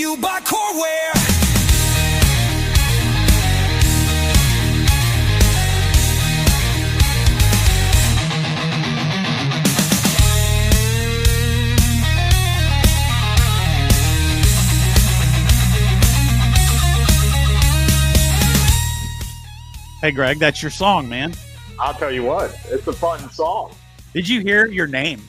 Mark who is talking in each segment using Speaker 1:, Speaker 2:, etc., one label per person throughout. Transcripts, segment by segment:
Speaker 1: you by Coreware.
Speaker 2: Hey, Greg, that's your song, man.
Speaker 3: I'll tell you what, it's a fun song.
Speaker 2: Did you hear your name?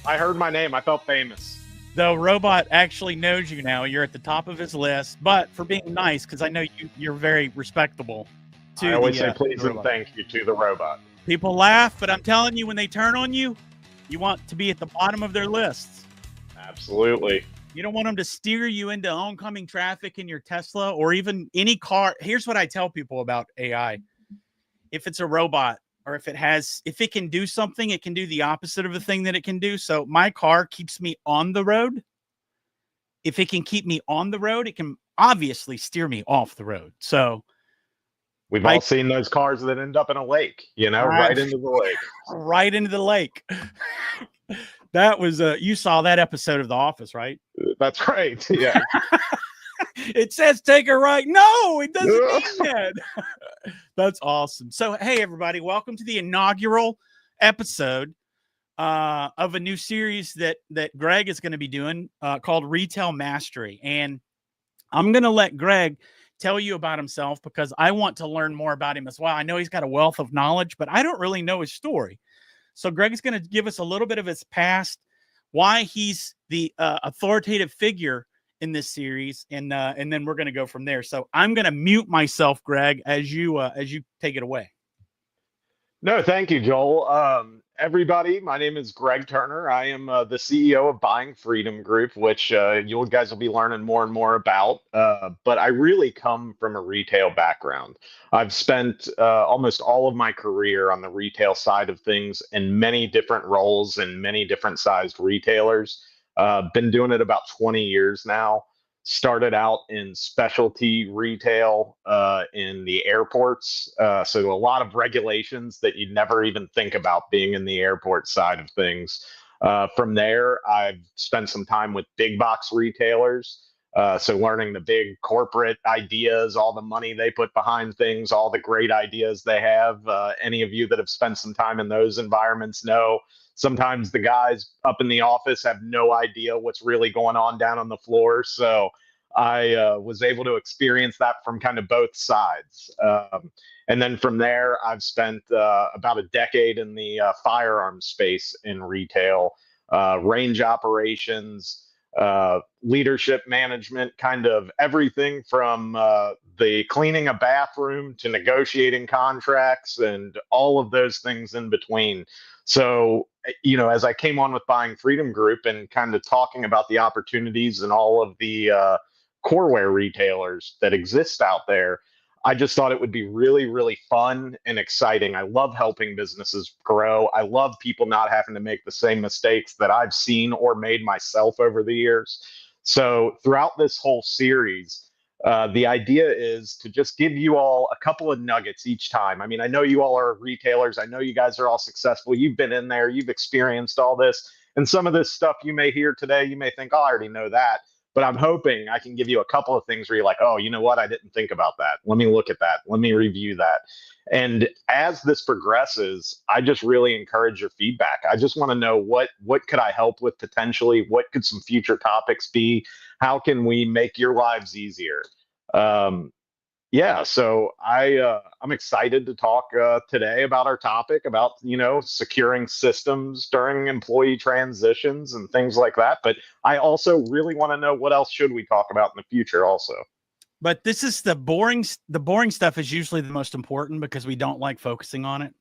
Speaker 3: I heard my name. I felt famous.
Speaker 2: The robot actually knows you now. You're at the top of his list, but for being nice, because I know you're very respectable.
Speaker 3: I always say please and thank you to the robot.
Speaker 2: People laugh, but I'm telling you, when they turn on you, you want to be at the bottom of their lists.
Speaker 3: Absolutely.
Speaker 2: You don't want them to steer you into oncoming traffic in your Tesla or even any car. Here's what I tell people about AI. If it's a robot or if it can do something, it can do the opposite of the thing that it can do. So my car keeps me on the road. If it can keep me on the road, it can obviously steer me off the road. So
Speaker 3: we've all seen those cars that end up in a lake, right into the lake.
Speaker 2: Right into the lake. That was you saw that episode of The Office, right?
Speaker 3: That's right. Yeah.
Speaker 2: It says take a right. No, it doesn't mean that. That's awesome. So, hey, everybody, welcome to the inaugural episode of a new series that Greg is going to be doing called Retail Mastery. And I'm going to let Greg tell you about himself because I want to learn more about him as well. I know he's got a wealth of knowledge, but I don't really know his story. So Greg is going to give us a little bit of his past, why he's the authoritative figure in this series, and then we're going to go from there. So I'm going to mute myself, Greg, as you take it away.
Speaker 3: No, thank you, Joel. Everybody, my name is Greg Turner. I am the CEO of Buying Freedom Group, which you guys will be learning more and more about. But I really come from a retail background. I've spent almost all of my career on the retail side of things in many different roles in many different sized retailers. Been doing it about 20 years now. Started out in specialty retail in the airports. So a lot of regulations that you'd never even think about being in the airport side of things. From there, I've spent some time with big box retailers. So learning the big corporate ideas, all the money they put behind things, all the great ideas they have. Any of you that have spent some time in those environments know sometimes the guys up in the office have no idea what's really going on down on the floor. So I was able to experience that from kind of both sides. And then from there, I've spent about a decade in the firearms space in retail, range operations, leadership management, kind of everything from the cleaning a bathroom to negotiating contracts and all of those things in between. So, as I came on with Buying Freedom Group and kind of talking about the opportunities and all of the coreware retailers that exist out there, I just thought it would be really, really fun and exciting. I love helping businesses grow. I love people not having to make the same mistakes that I've seen or made myself over the years. So throughout this whole series, the idea is to just give you all a couple of nuggets each time. I mean, I know you all are retailers. I know you guys are all successful. You've been in there. You've experienced all this. And some of this stuff you may hear today, you may think, oh, I already know that. But I'm hoping I can give you a couple of things where you're like, oh, you know what? I didn't think about that. Let me look at that. Let me review that. And as this progresses, I just really encourage your feedback. I just want to know what could I help with potentially? What could some future topics be? How can we make your lives easier? So I'm excited to talk today about our topic about, securing systems during employee transitions and things like that. But I also really want to know what else should we talk about in the future also.
Speaker 2: But this is the boring stuff is usually the most important because we don't like focusing on it.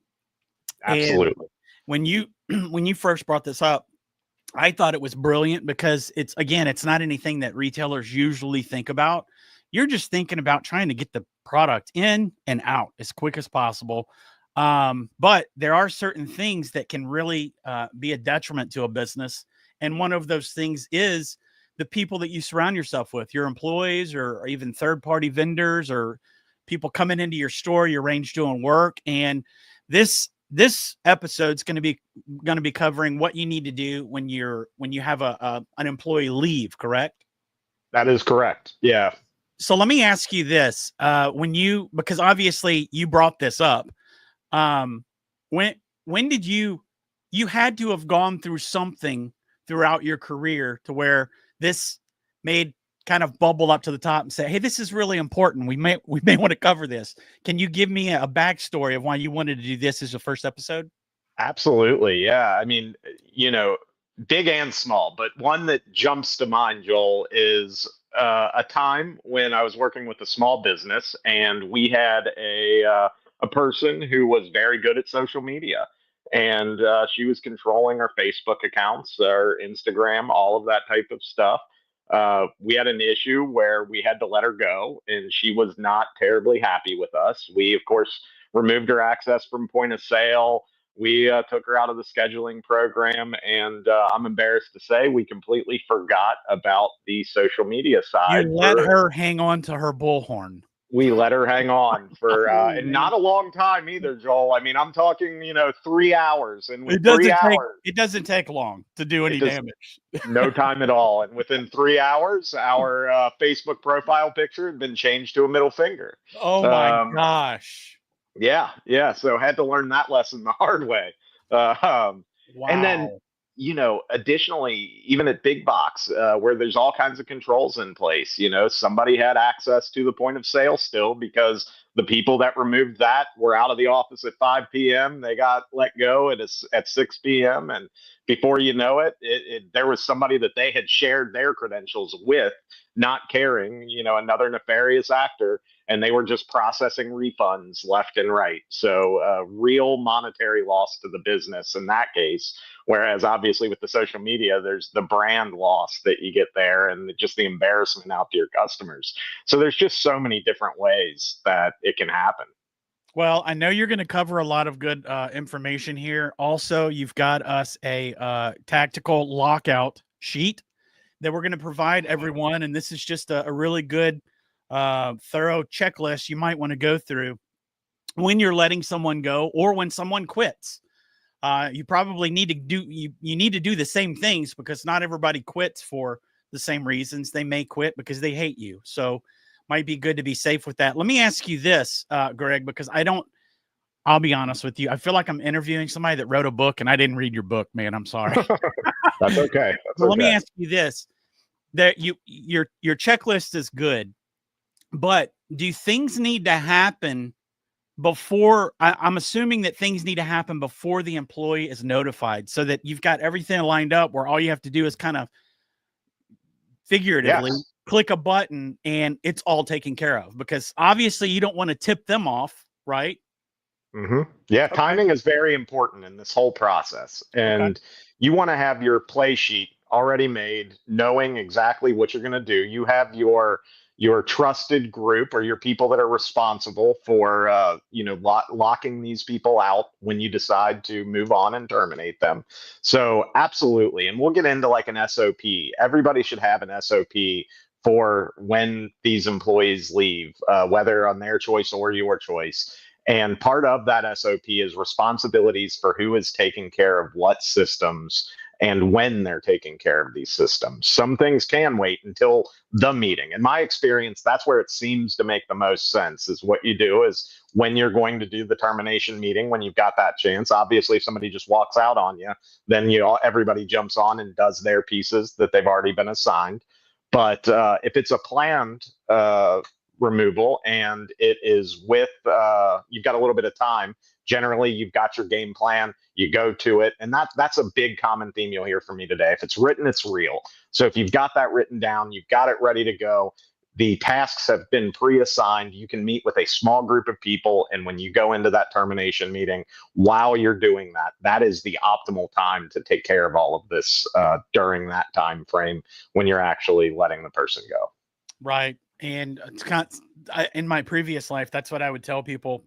Speaker 3: Absolutely.
Speaker 2: And when you first brought this up, I thought it was brilliant because it's not anything that retailers usually think about. You're just thinking about trying to get the product in and out as quick as possible. But there are certain things that can really be a detriment to a business. And one of those things is the people that you surround yourself with, your employees or even third-party vendors or people coming into your store, your range doing work. And this episode's going to be covering what you need to do when you have an employee leave, correct?
Speaker 3: That is correct. Yeah.
Speaker 2: So let me ask you this: because obviously you brought this up, um, when did you had to have gone through something throughout your career to where this made kind of bubble up to the top and say, "Hey, this is really important. We may want to cover this." Can you give me a backstory of why you wanted to do this as the first episode?
Speaker 3: Absolutely. Yeah. I mean, you know, big and small, but one that jumps to mind, Joel, is a time when I was working with a small business and we had a person who was very good at social media. And she was controlling our Facebook accounts, our Instagram, all of that type of stuff. We had an issue where we had to let her go, and she was not terribly happy with us. We, of course, removed her access from point of sale. We took her out of the scheduling program, and I'm embarrassed to say we completely forgot about the social media
Speaker 2: You
Speaker 3: side
Speaker 2: let
Speaker 3: for.
Speaker 2: her hang on to her bullhorn.
Speaker 3: We let her hang on for,
Speaker 2: Oh
Speaker 3: and
Speaker 2: man.
Speaker 3: not a long time either, Joel. I mean, I'm talking, 3 hours, and with 3 hours,
Speaker 2: It doesn't take long to do
Speaker 3: it
Speaker 2: any
Speaker 3: does
Speaker 2: damage.
Speaker 3: no time at all. And within 3 hours, our Facebook profile picture had been changed to a middle finger.
Speaker 2: Oh my
Speaker 3: Um,
Speaker 2: gosh.
Speaker 3: Yeah, yeah. So had to learn that lesson the hard way. Uh, um, and then,
Speaker 2: Wow.
Speaker 3: additionally, even at big box, where there's all kinds of controls in place, somebody had access to the point of sale still because the people that removed that were out of the office at 5 p.m. They got let go at 6 p.m. And before you know it, there was somebody that they had shared their credentials with, not caring, another nefarious actor, and they were just processing refunds left and right. So, real monetary loss to the business in that case. Whereas, obviously, with the social media, there's the brand loss that you get there and just the embarrassment out to your customers. So, there's just so many different ways that it can happen.
Speaker 2: Well, I know you're going to cover a lot of good information here. Also, you've got us a tactical lockout sheet that we're going to provide everyone. And this is just a really good, thorough checklist you might want to go through when you're letting someone go or when someone quits. You probably need to you need to do the same things because not everybody quits for the same reasons. They may quit because they hate you. So might be good to be safe with that. Let me ask you this, Greg, because I'll be honest with you. I feel like I'm interviewing somebody that wrote a book and I didn't read your book, man. I'm sorry.
Speaker 3: That's okay. That's
Speaker 2: But let me
Speaker 3: okay.
Speaker 2: ask you this: that your checklist is good, but do things need to happen before? I'm assuming that things need to happen before the employee is notified, so that you've got everything lined up where all you have to do is kind of figuratively
Speaker 3: Yes.
Speaker 2: click a button and it's all taken care of. Because obviously you don't want to tip them off, right?
Speaker 3: Yeah,
Speaker 2: Okay.
Speaker 3: timing is very important in this whole process.
Speaker 2: Okay.
Speaker 3: And you want to have your play sheet already made, knowing exactly what you're going to do. You have your trusted group or your people that are responsible for locking these people out when you decide to move on and terminate them. So absolutely. And we'll get into like an SOP. Everybody should have an SOP for when these employees leave, whether on their choice or your choice. And part of that SOP is responsibilities for who is taking care of what systems and when they're taking care of these systems. Some things can wait until the meeting. In my experience, that's where it seems to make the most sense is what you do is when you're going to do the termination meeting, when you've got that chance. Obviously, if somebody just walks out on you, then everybody jumps on and does their pieces that they've already been assigned. But if it's a planned removal and it is with you've got a little bit of time, generally you've got your game plan, you go to it. And that's a big common theme you'll hear from me today. If it's written, it's real. So if you've got that written down, you've got it ready to go, the tasks have been pre-assigned, you can meet with a small group of people, and when you go into that termination meeting, while you're doing that, that is the optimal time to take care of all of this during that time frame when you're actually letting the person go.
Speaker 2: Right. And it's kind of, in my previous life, that's what I would tell people,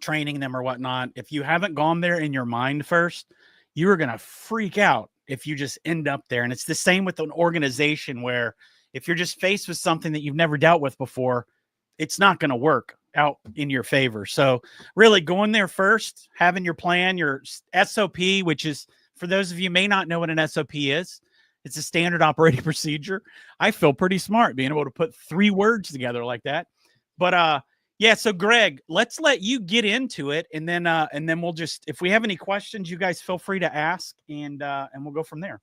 Speaker 2: training them or whatnot. If you haven't gone there in your mind first, you are going to freak out if you just end up there. And it's the same with an organization where if you're just faced with something that you've never dealt with before, it's not going to work out in your favor. So really going there first, having your plan, your SOP, which is, for those of you who may not know what an SOP is, It's a standard operating procedure. I feel pretty smart being able to put 3 words together like that. But yeah, so Greg, let's let you get into it, and then we'll just, if we have any questions, you guys feel free to ask, and we'll go from there.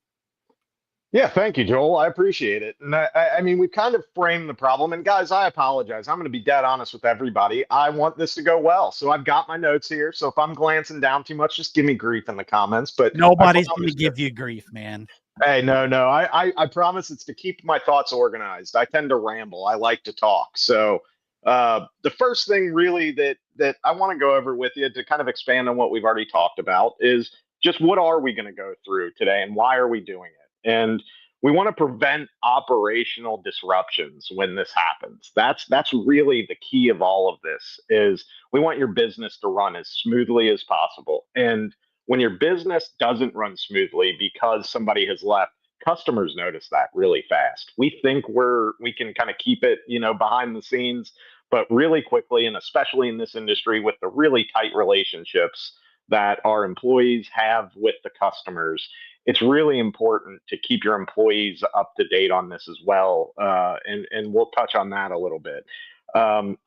Speaker 3: Yeah, thank you, Joel. I appreciate it. And I mean, we've kind of framed the problem. And guys, I apologize. I'm going to be dead honest with everybody. I want this to go well. So I've got my notes here. So if I'm glancing down too much, just give me grief in the comments. But
Speaker 2: nobody's going to give you grief, man.
Speaker 3: Hey, no. I promise it's to keep my thoughts organized. I tend to ramble. I like to talk. So the first thing really that I want to go over with you to kind of expand on what we've already talked about is just what are we going to go through today and why are we doing it? And we want to prevent operational disruptions when this happens. That's really the key of all of this is we want your business to run as smoothly as possible. And when your business doesn't run smoothly because somebody has left, customers notice that really fast. We think we can kind of keep it, behind the scenes, but really quickly, and especially in this industry with the really tight relationships that our employees have with the customers, it's really important to keep your employees up to date on this as well. And we'll touch on that a little bit.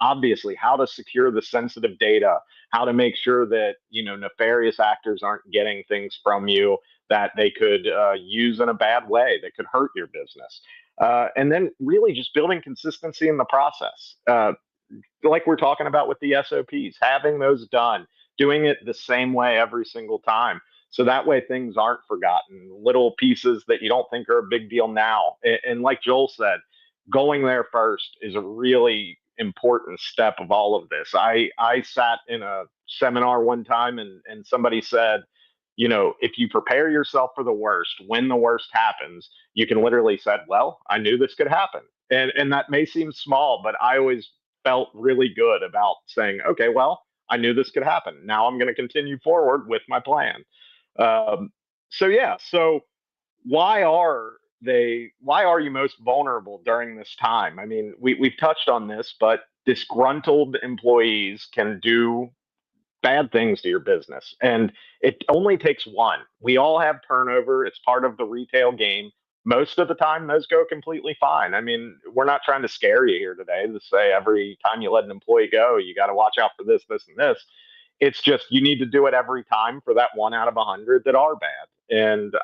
Speaker 3: Obviously, how to secure the sensitive data, how to make sure that nefarious actors aren't getting things from you that they could use in a bad way that could hurt your business. And then really just building consistency in the process. Like we're talking about with the SOPs, having those done, doing it the same way every single time. So that way things aren't forgotten, little pieces that you don't think are a big deal now. And like Joel said, going there first is a really important step of all of this. I sat in a seminar one time and somebody said, if you prepare yourself for the worst, when the worst happens, you can literally said, well, I knew this could happen. And that may seem small, but I always felt really good about saying, okay, well, I knew this could happen. Now I'm going to continue forward with my plan. So yeah, so why are you most vulnerable during this time? I mean, we've touched on this, but disgruntled employees can do bad things to your business. And it only takes one. We all have turnover. It's part of the retail game. Most of the time, those go completely fine. I mean, we're not trying to scare you here today to say every time you let an employee go, you got to watch out for this, this, and this. It's just you need to do it every time for that 1 out of 100 that are bad. And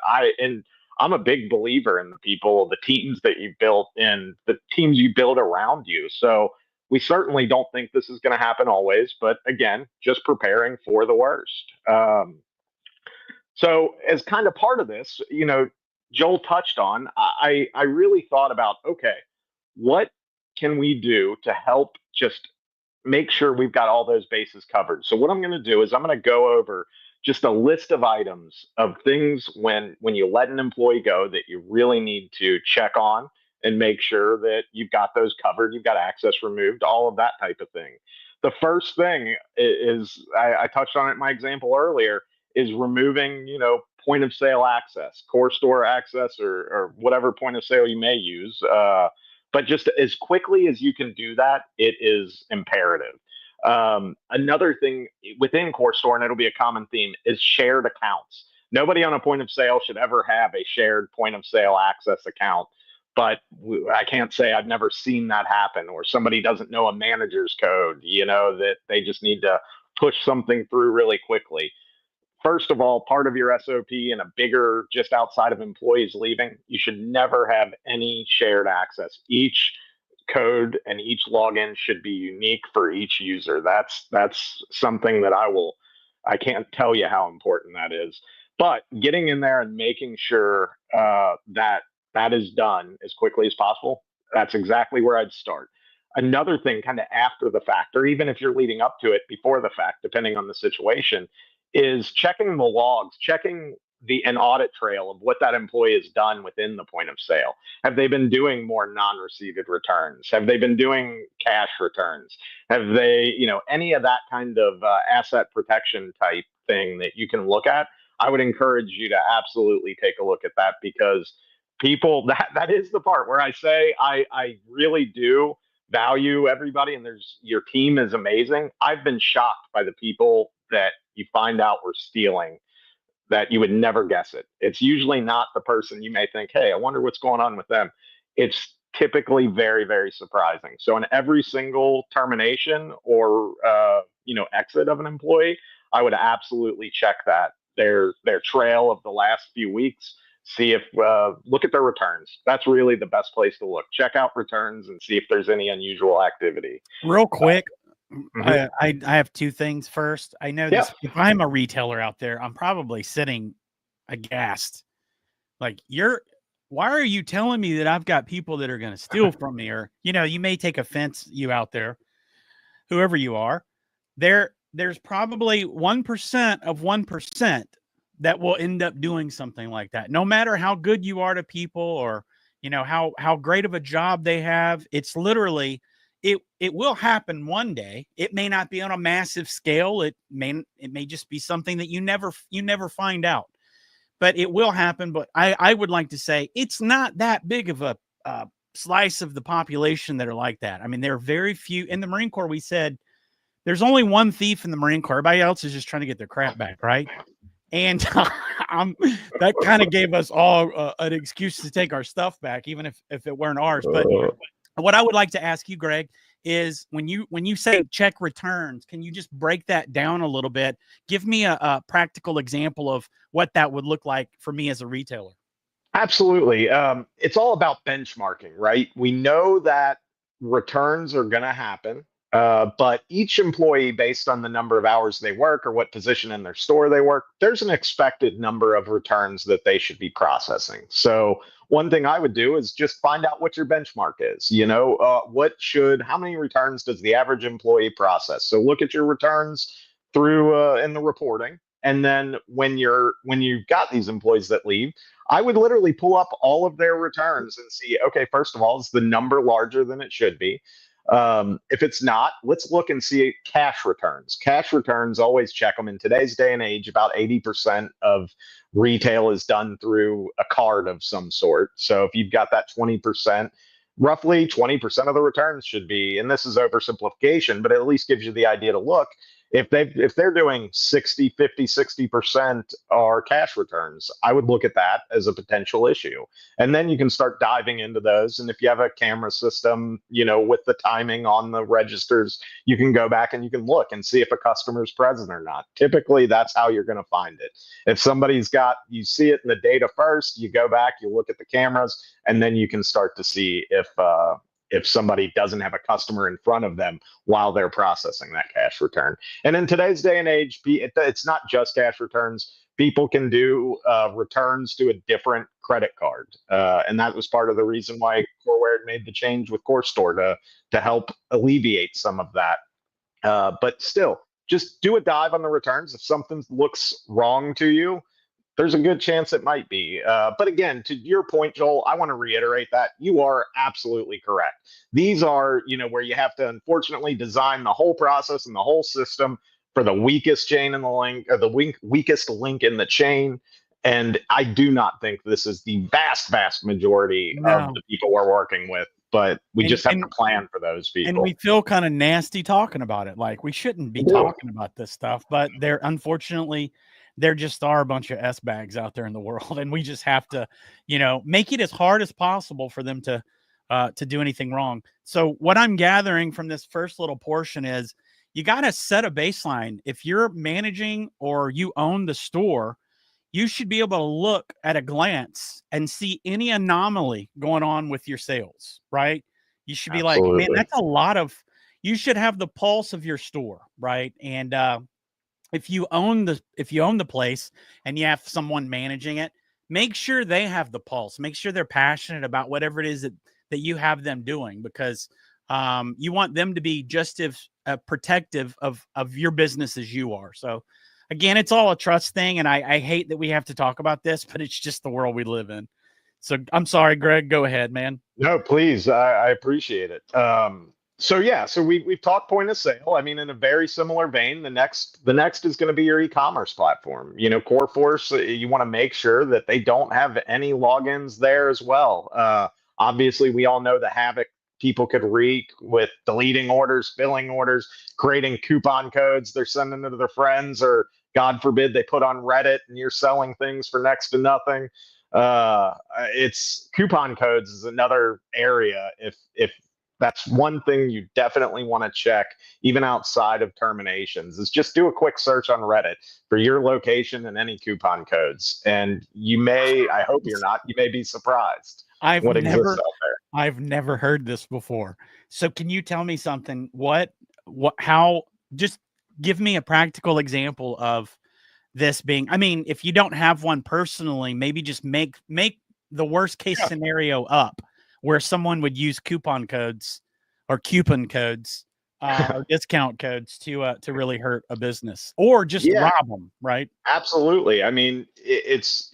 Speaker 3: I'm a big believer in the people, the teams that you built, and the teams you build around you. So we certainly don't think this is going to happen always, but again, just preparing for the worst. So as kind of part of this, Joel touched on, I really thought about, okay, what can we do to help just make sure we've got all those bases covered? So what I'm going to do is I'm going to go over just a list of items of things when you let an employee go that you really need to check on and make sure that you've got those covered, you've got access removed, all of that type of thing. The first thing is I touched on it in my example earlier, is removing, point of sale access, core store access, or whatever point of sale you may use. But just as quickly as you can do that, it is imperative. Another thing within core store, and it'll be a common theme, is shared accounts. Nobody on a point of sale should ever have a shared point of sale access account. But I can't say I've never seen that happen, or somebody doesn't know a manager's code, that they just need to push something through really quickly. First of all, part of your SOP and a bigger, just outside of employees leaving, you should never have any shared access. Each code and each login should be unique for each user. That's something that I can't tell you how important that is. But getting in there and making sure that is done as quickly as possible, that's exactly where I'd start. Another thing, kind of after the fact, or even if you're leading up to it before the fact, depending on the situation, is checking the logs, checking an audit trail of what that employee has done within the point of sale. Have they been doing more non-received returns? Have they been doing cash returns? Have they, any of that kind of asset protection type thing that you can look at? I would encourage you to absolutely take a look at that, because people, that is the part where I say I really do value everybody, and your team is amazing. I've been shocked by the people that you find out were stealing that you would never guess it. It's usually not the person you may think, hey, I wonder what's going on with them. It's typically very, very surprising. So in every single termination or exit of an employee, I would absolutely check that their trail of the last few weeks. See if look at their returns. That's really the best place to look. Check out returns and see if there's any unusual activity.
Speaker 2: Real quick,
Speaker 3: Mhm.
Speaker 2: I have two things. First, I know
Speaker 3: Yeah.
Speaker 2: this. If I'm a retailer out there, I'm probably sitting aghast. Like, why are you telling me that I've got people that are going to steal from me? Or, you may take offense, you out there, whoever you are. There's probably 1% of 1% that will end up doing something like that. No matter how good you are to people, or how great of a job they have, it's literally it will happen one day. It may not be on a massive scale. It may just be something that you never find out, but it will happen. But I would like to say it's not that big of a slice of the population that are like that. I mean, there are very few in the Marine Corps. We said there's only one thief in the Marine Corps. Everybody else is just trying to get their crap back, right? And that kind of gave us all an excuse to take our stuff back, even if it weren't ours. But what I would like to ask you, Greg, is when you say check returns, can you just break that down a little bit? Give me a practical example of what that would look like for me as a retailer.
Speaker 3: Absolutely. It's all about benchmarking, right? We know that returns are going to happen, but each employee, based on the number of hours they work or what position in their store they work, there's an expected number of returns that they should be processing. So, one thing I would do is just find out what your benchmark is. How many returns does the average employee process? So, look at your returns through in the reporting. And then when you've got these employees that leave, I would literally pull up all of their returns and see, okay, first of all, is the number larger than it should be? If it's not, let's look and see cash returns. Cash returns, always check them. In today's day and age, about 80% of retail is done through a card of some sort. So if you've got that 20%, roughly 20% of the returns should be, and this is oversimplification, but it at least gives you the idea to look if they're doing 60, 50, 60% are cash returns, I would look at that as a potential issue. And then you can start diving into those. And if you have a camera system, with the timing on the registers, you can go back and you can look and see if a customer's present or not. Typically, that's how you're going to find it. If you see it in the data first, you go back, you look at the cameras, and then you can start to see if somebody doesn't have a customer in front of them while they're processing that cash return. And in today's day and age, it's not just cash returns. People can do returns to a different credit card, and that was part of the reason why Coreware made the change with Core Store to help alleviate some of that. But still, just do a dive on the returns. If something looks wrong to you, there's a good chance it might be. But again, to your point, Joel, I want to reiterate that you are absolutely correct. These are, where you have to unfortunately design the whole process and the whole system for the weakest chain in the link, or the weakest link in the chain. And I do not think this is the vast, vast majority of
Speaker 2: No.
Speaker 3: the people we're working with, but we
Speaker 2: And
Speaker 3: just have to plan for those
Speaker 2: and
Speaker 3: people.
Speaker 2: we feel kind of nasty talking about it. Like, we shouldn't be talking about this stuff, but unfortunately there just are a bunch of S bags out there in the world, and we just have to, make it as hard as possible for them to do anything wrong. So what I'm gathering from this first little portion is you got to set a baseline. If you're managing or you own the store, you should be able to look at a glance and see any anomaly going on with your sales, right? You should be like, man,
Speaker 3: Absolutely.
Speaker 2: that's a lot you should have the pulse of your store, right? And if you own the place and you have someone managing it, make sure they have the pulse. Make sure they're passionate about whatever it is that you have them doing, because you want them to be just as protective of your business as you are. So again, it's all a trust thing, and I hate that we have to talk about this, but it's just the world we live in. So I'm sorry, Greg, go ahead, man.
Speaker 3: No, please. I appreciate it. So we've talked point of sale. I mean, in a very similar vein, the next is going to be your e-commerce platform. Coreforce, you want to make sure that they don't have any logins there as well. Obviously, we all know the havoc people could wreak with deleting orders, filling orders, creating coupon codes they're sending to their friends, or God forbid they put on Reddit and you're selling things for next to nothing. It's coupon codes is another area. If that's one thing you definitely want to check, even outside of terminations, is just do a quick search on Reddit for your location and any coupon codes. And I hope you're not, you may be surprised what exists out there.
Speaker 2: I've never heard this before. So can you tell me something? How, just give me a practical example of this being, I mean, if you don't have one personally, maybe just make the worst case scenario up where someone would use coupon codes or discount codes to really hurt a business or just rob them, right?
Speaker 3: Absolutely. I mean,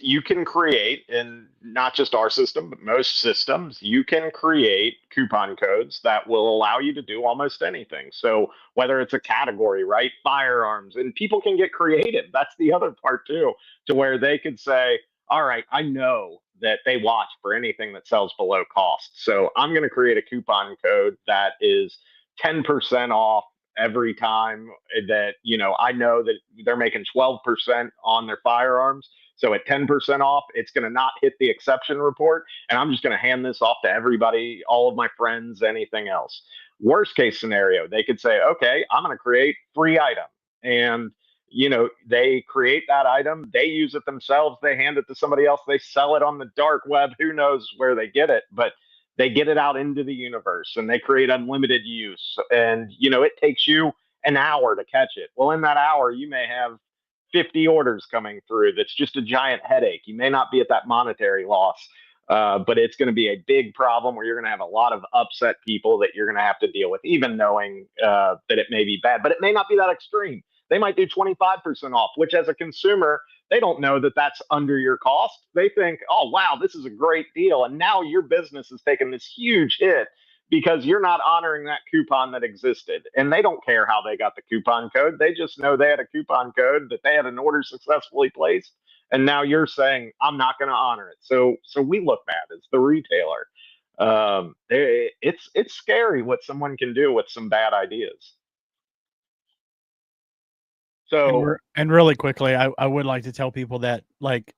Speaker 3: you can create, and not just our system, but most systems, you can create coupon codes that will allow you to do almost anything. So whether it's a category, right, firearms, and people can get creative. That's the other part too, to where they could say, all right, I know that they watch for anything that sells below cost. So I'm going to create a coupon code that is 10% off every time that, I know that they're making 12% on their firearms. So at 10% off, it's going to not hit the exception report. And I'm just going to hand this off to everybody, all of my friends, anything else. Worst case scenario, they could say, okay, I'm going to create free item. And, they create that item, they use it themselves, they hand it to somebody else, they sell it on the dark web. Who knows where they get it? But they get it out into the universe and they create unlimited use. And, it takes you an hour to catch it. Well, in that hour, you may have 50 orders coming through. That's just a giant headache. You may not be at that monetary loss, but it's going to be a big problem where you're going to have a lot of upset people that you're going to have to deal with, even knowing that it may be bad, but it may not be that extreme. They might do 25% off, which as a consumer, they don't know that that's under your cost. They think, oh, wow, this is a great deal. And now your business is taking this huge hit because you're not honoring that coupon that existed. And they don't care how they got the coupon code. They just know they had a coupon code, that they had an order successfully placed. And now you're saying, I'm not going to honor it. So we look bad as the retailer. It's scary what someone can do with some bad ideas. So,
Speaker 2: and really quickly, I would like to tell people that, like,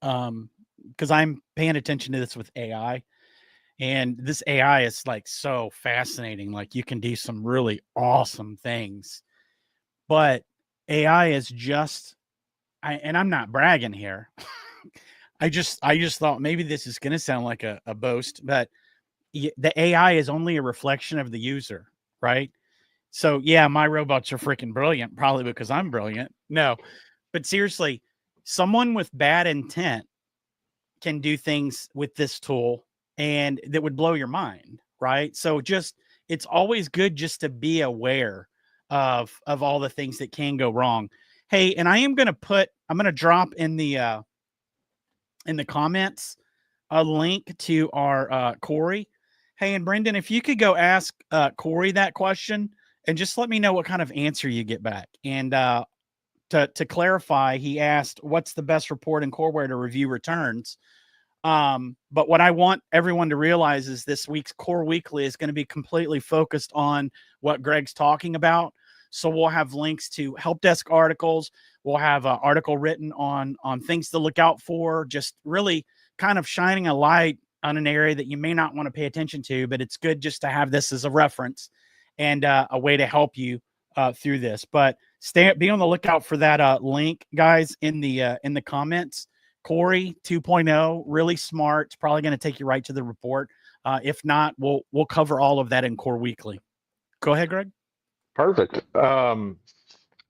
Speaker 2: because I'm paying attention to this with AI, and this AI is like so fascinating. Like, you can do some really awesome things, but AI is just, and I'm not bragging here. I just thought maybe this is going to sound like a boast, but the AI is only a reflection of the user, right? So yeah, my robots are freaking brilliant, probably because I'm brilliant. No, but seriously, someone with bad intent can do things with this tool and that would blow your mind, right? So it's always good just to be aware of all the things that can go wrong. Hey, and I'm going to drop in the comments a link to our Corey. Hey, and Brendan, if you could go ask Corey that question and just let me know what kind of answer you get back. And to clarify, he asked, what's the best report in Coreware to review returns? But what I want everyone to realize is this week's Core Weekly is going to be completely focused on what Greg's talking about. So we'll have links to help desk articles. We'll have an article written on things to look out for, just really kind of shining a light on an area that you may not want to pay attention to, but it's good just to have this as a reference and a way to help you through this. But be on the lookout for that link, guys, in the comments. Corey 2.0, really smart. It's probably going to take you right to the report. If not, we'll cover all of that in Core Weekly. Go ahead, Greg.
Speaker 3: Perfect.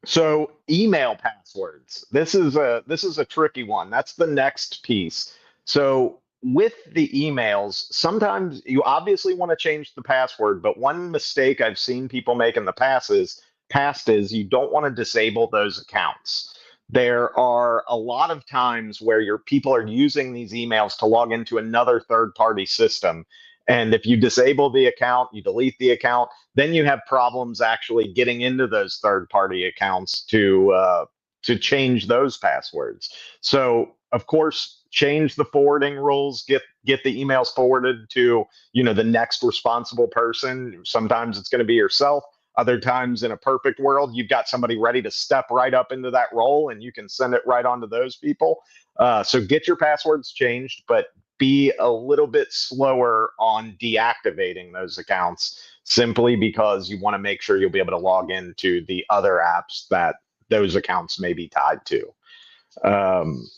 Speaker 3: So email passwords. This is a tricky one. That's the next piece. So with the emails, sometimes you obviously want to change the password, but one mistake I've seen people make in the past is you don't want to disable those accounts. There are a lot of times where your people are using these emails to log into another third-party system. And if you disable the account, you delete the account, then you have problems actually getting into those third-party accounts to change those passwords. So, of course, change the forwarding rules. Get the emails forwarded to the next responsible person. Sometimes it's going to be yourself. Other times, in a perfect world, you've got somebody ready to step right up into that role and you can send it right on to those people. So get your passwords changed, but be a little bit slower on deactivating those accounts, simply because you want to make sure you'll be able to log into the other apps that those accounts may be tied to. Um,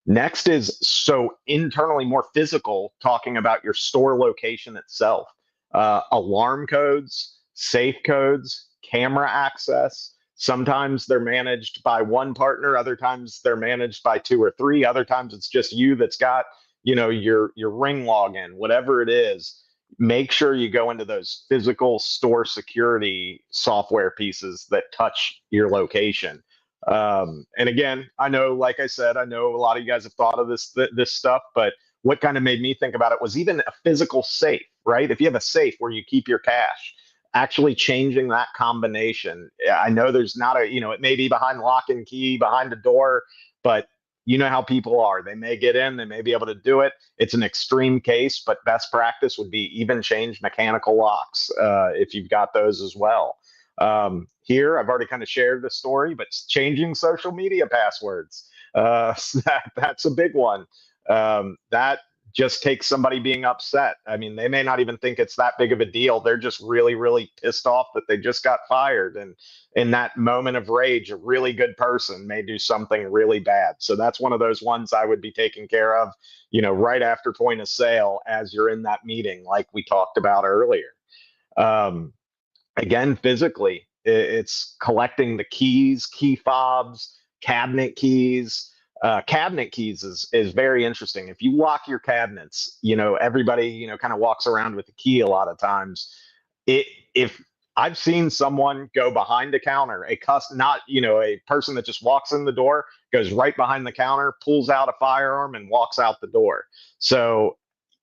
Speaker 3: Next is so internally more physical, talking about your store location itself. Alarm codes, safe codes, camera access. Sometimes they're managed by one partner, other times they're managed by two or three, other times it's just you that's got, your ring login, whatever it is. Make sure you go into those physical store security software pieces that touch your location. And again, I know, like I said, I know a lot of you guys have thought of this stuff, but what kind of made me think about it was even a physical safe, right? If you have a safe where you keep your cash, actually changing that combination. I know there's not it may be behind lock and key, behind a door, but you know how people are. They may get in, they may be able to do it. It's an extreme case, but best practice would be even change mechanical locks if you've got those as well. Here, I've already kind of shared the story, but changing social media passwords. That's a big one. That just takes somebody being upset. I mean, they may not even think it's that big of a deal. They're just really, really pissed off that they just got fired. And in that moment of rage, a really good person may do something really bad. So that's one of those ones I would be taking care of, right after point of sale as you're in that meeting, like we talked about earlier. Again, physically, it's collecting the keys, key fobs, cabinet keys. Cabinet keys is very interesting. If you lock your cabinets, everybody, kind of walks around with the key a lot of times. If I've seen someone go behind the counter, not, a person that just walks in the door, goes right behind the counter, pulls out a firearm and walks out the door. So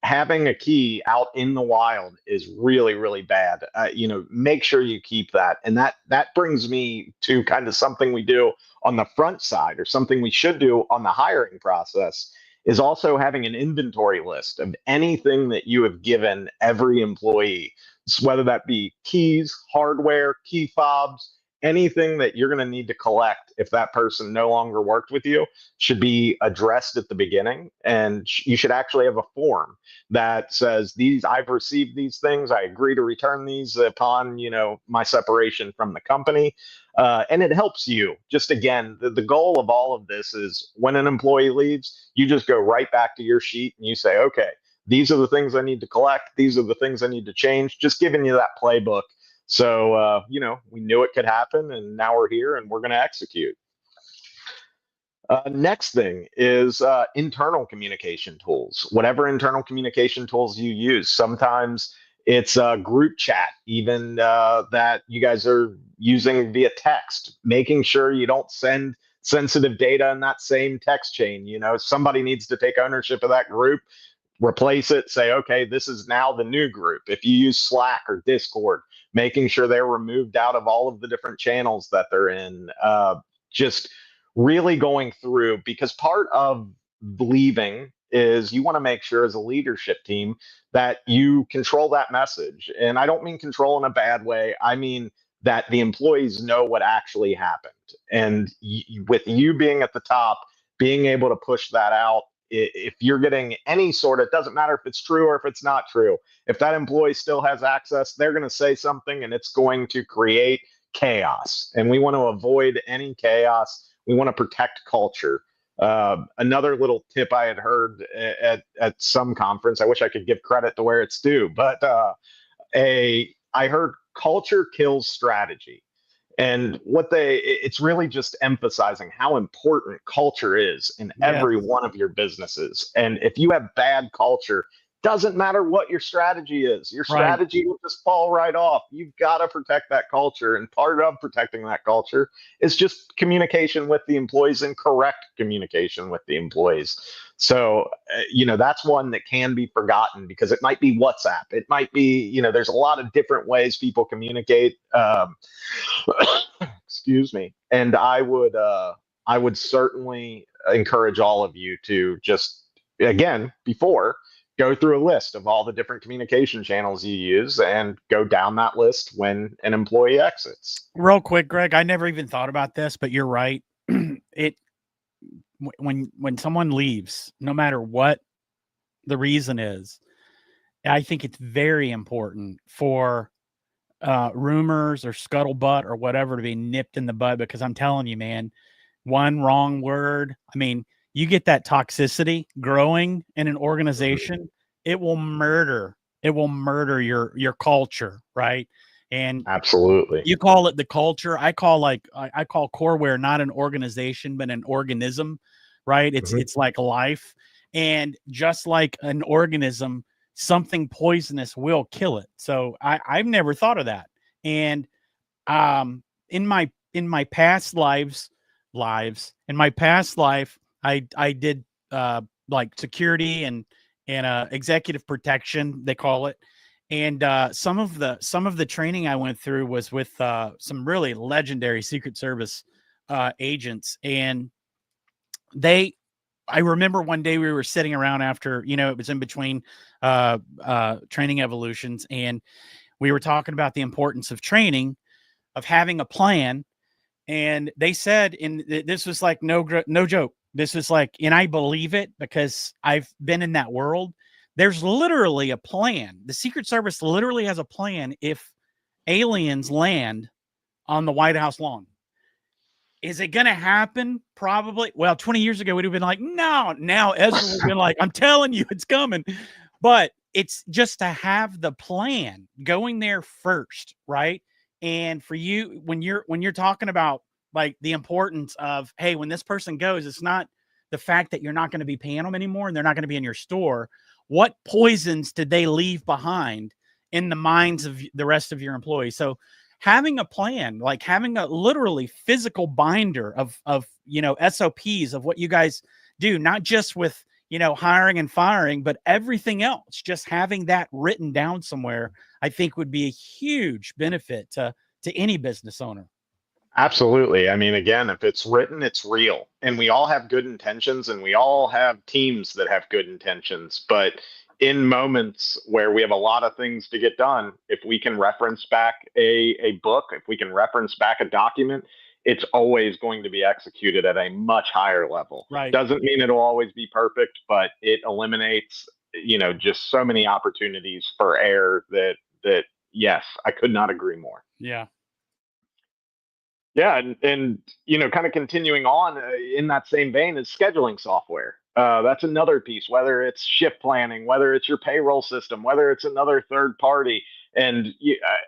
Speaker 3: having a key out in the wild is really, really bad. Make sure you keep that. And that brings me to kind of something we do on the front side, or something we should do on the hiring process, is also having an inventory list of anything that you have given every employee, whether that be keys, hardware, key fobs, anything that you're going to need to collect if that person no longer worked with you should be addressed at the beginning. And you should actually have a form that says, I've received these things, I agree to return these upon my separation from the company. And it helps you. Just again, the goal of all of this is when an employee leaves, you just go right back to your sheet and you say, okay, these are the things I need to collect, these are the things I need to change, just giving you that playbook. So, we knew it could happen, and now we're here and we're going to execute. Next thing is internal communication tools. Whatever internal communication tools you use, sometimes it's a group chat, even that you guys are using via text, making sure you don't send sensitive data in that same text chain. Somebody needs to take ownership of that group, replace it, say, okay, this is now the new group. If you use Slack or Discord, making sure they're removed out of all of the different channels that they're in. Just really going through, because part of leaving is you want to make sure as a leadership team that you control that message. And I don't mean control in a bad way. I mean that the employees know what actually happened. And with you being at the top, being able to push that out, if you're getting any sort of, it doesn't matter if it's true or if it's not true, if that employee still has access, they're going to say something and it's going to create chaos. And we want to avoid any chaos. We want to protect culture. Another little tip I had heard at some conference, I wish I could give credit to where it's due, but I heard culture kills strategy. And it's really just emphasizing how important culture is in every one of your businesses. And if you have bad culture, doesn't matter what your strategy is, your strategy will just fall right off. You've got to protect that culture. And part of protecting that culture is just communication with the employees and correct communication with the employees. So, that's one that can be forgotten because it might be WhatsApp. It might be, there's a lot of different ways people communicate. Excuse me. And I would certainly encourage all of you to just, again, go through a list of all the different communication channels you use and go down that list when an employee exits.
Speaker 2: Real quick, Greg, I never even thought about this, but you're right. it when someone leaves, no matter what the reason is, I think it's very important for rumors or scuttlebutt or whatever to be nipped in the bud, because I'm telling you, man, one wrong word. I mean, you get that toxicity growing in an organization, it will murder. It will murder your culture, right? And
Speaker 3: Absolutely.
Speaker 2: you call it the culture. I call Coreware not an organization, but an organism, right? It's like life. And just like an organism, something poisonous will kill it. So I've never thought of that. And in my past in my past life, I did like security and executive protection, they call it. And some of the training I went through was with some really legendary Secret Service agents. And I remember one day we were sitting around after, it was in between training evolutions, and we were talking about the importance of training, of having a plan. And they said, and this was like no joke. This was like, and I believe it because I've been in that world. There's literally a plan. The Secret Service literally has a plan if aliens land on the White House lawn. Is it going to happen? Probably. Well, 20 years ago, we'd have been like, no. Now Ezra would have been like, I'm telling you, it's coming. But it's just to have the plan going there first, right? And for you, when you're talking about like the importance of, hey, when this person goes, it's not the fact that you're not going to be paying them anymore and they're not going to be in your store. What poisons did they leave behind in the minds of the rest of your employees? So having a plan, like having a literally physical binder of SOPs of what you guys do, not just with hiring and firing, but everything else, just having that written down somewhere, I think would be a huge benefit to any business owner.
Speaker 3: Absolutely. I mean, again, if it's written, it's real. And we all have good intentions and we all have teams that have good intentions. But in moments where we have a lot of things to get done, if we can reference back a book, if we can reference back a document, it's always going to be executed at a much higher level.
Speaker 2: Right.
Speaker 3: Doesn't mean it'll always be perfect, but it eliminates, just so many opportunities for error that yes, I could not agree more.
Speaker 2: Yeah.
Speaker 3: Yeah, and kind of continuing on in that same vein is scheduling software. That's another piece, whether it's shift planning, whether it's your payroll system, whether it's another third party. And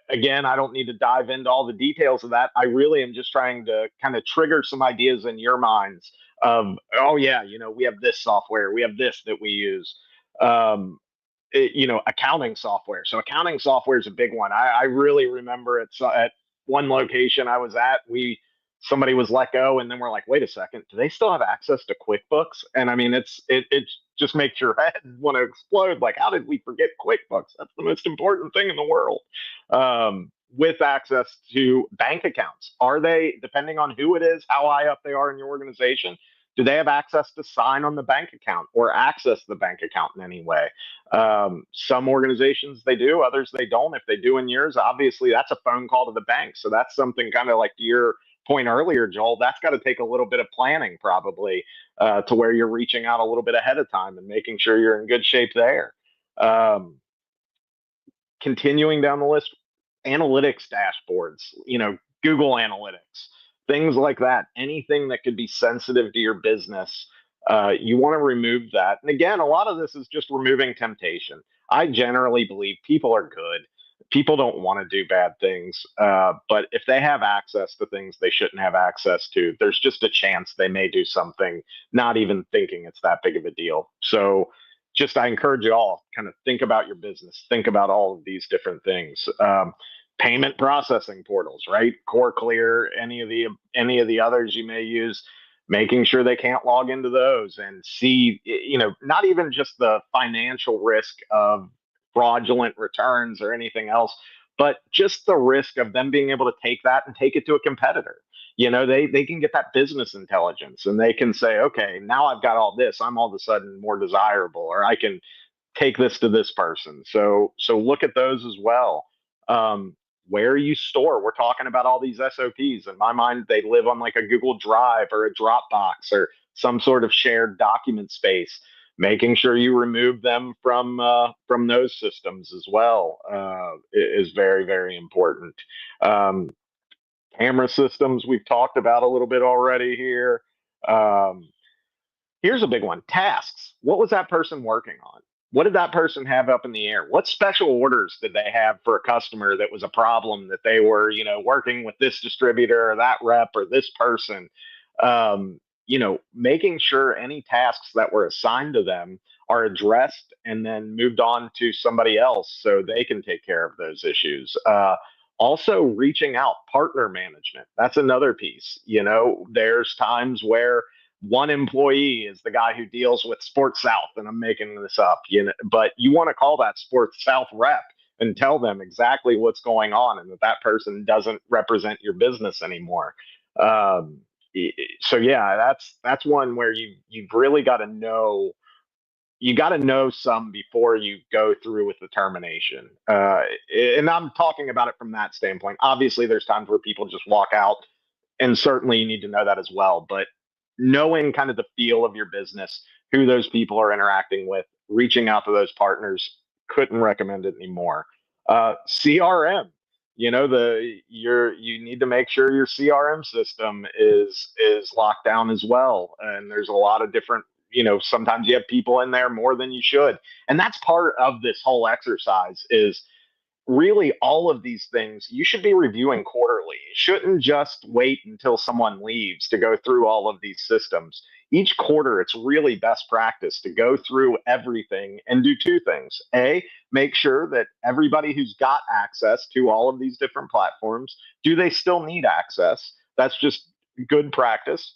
Speaker 3: again, I don't need to dive into all the details of that. I really am just trying to kind of trigger some ideas in your minds of, oh yeah, we have this software, we have this that we use. Accounting software. So accounting software is a big one. I really remember at one location I was at, somebody was let go, and then we're like, wait a second, do they still have access to QuickBooks? And I mean, it just makes your head want to explode. Like, how did we forget QuickBooks? That's the most important thing in the world. With access to bank accounts, are they, depending on who it is, how high up they are in your organization, do they have access to sign on the bank account or access the bank account in any way? Some organizations they do, others they don't. If they do in yours, obviously that's a phone call to the bank. So that's something kind of like to your point earlier, Joel. That's got to take a little bit of planning, probably, to where you're reaching out a little bit ahead of time and making sure you're in good shape there. Continuing down the list, analytics dashboards, Google Analytics, things like that. Anything that could be sensitive to your business, you want to remove that. And again, a lot of this is just removing temptation. I generally believe people are good. People don't want to do bad things, but if they have access to things they shouldn't have access to, there's just a chance they may do something, not even thinking it's that big of a deal. So just I encourage you all kind of think about your business, think about all of these different things. Payment processing portals, right? Core Clear, any of the others you may use, making sure they can't log into those and see, not even just the financial risk of fraudulent returns or anything else, but just the risk of them being able to take that and take it to a competitor. They can get that business intelligence and they can say, okay, now I've got all this, I'm all of a sudden more desirable, or I can take this to this person. So look at those as well. Um, where you store, we're talking about all these SOPs. In my mind, they live on like a Google Drive or a Dropbox or some sort of shared document space. Making sure you remove them from those systems as well is very, very important. Um, Camera systems we've talked about a little bit already here. Um, Here's a big one. Tasks. What was that person working on? What did that person have up in the air? What special orders did they have for a customer that was a problem that they were, working with this distributor or that rep or this person? Making sure any tasks that were assigned to them are addressed and then moved on to somebody else so they can take care of those issues. Also, reaching out, partner management. That's another piece. There's times where one employee is the guy who deals with Sports South, and I'm making this up, but you want to call that Sports South rep and tell them exactly what's going on and that person doesn't represent your business anymore. Um, so yeah, that's one where you've really got to know. You got to know some before you go through with the termination. And I'm talking about it from that standpoint. Obviously, there's times where people just walk out, and certainly you need to know that as well. But knowing kind of the feel of your business, who those people are interacting with, reaching out to those partners, couldn't recommend it anymore. CRM, you need to make sure your CRM system is locked down as well. And there's a lot of different, sometimes you have people in there more than you should, and that's part of this whole exercise. Is really all of these things you should be reviewing quarterly. You shouldn't just wait until someone leaves to go through all of these systems. Each quarter, it's really best practice to go through everything and do two things. A, make sure that everybody who's got access to all of these different platforms, do they still need access? That's just good practice.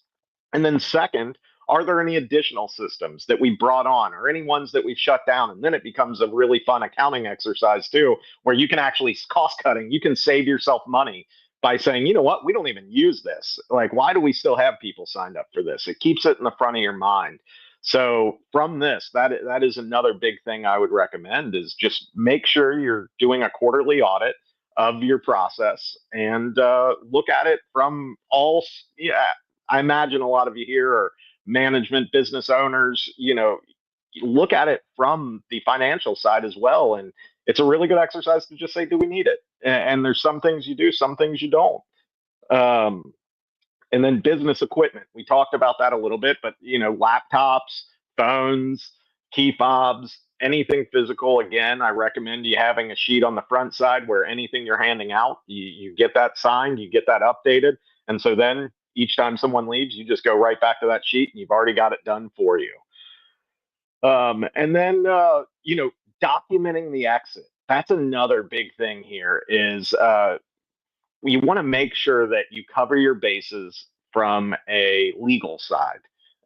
Speaker 3: And then second, are there any additional systems that we brought on or any ones that we've shut down? And then it becomes a really fun accounting exercise too, where you can actually cost cutting, you can save yourself money by saying, you know what, we don't even use this. Like, why do we still have people signed up for this? It keeps it in the front of your mind. So from this, that is another big thing I would recommend is just make sure you're doing a quarterly audit of your process and look at it from all. Yeah, I imagine a lot of you here are management business owners, look at it from the financial side as well. And it's a really good exercise to just say, do we need it? And there's some things you do, some things you don't. Um, and then business equipment. We talked about that a little bit, but laptops, phones, key fobs, anything physical. Again, I recommend you having a sheet on the front side where anything you're handing out, you get that signed, you get that updated. And so then each time someone leaves, you just go right back to that sheet and you've already got it done for you. And then, documenting the exit. That's another big thing here is you want to make sure that you cover your bases from a legal side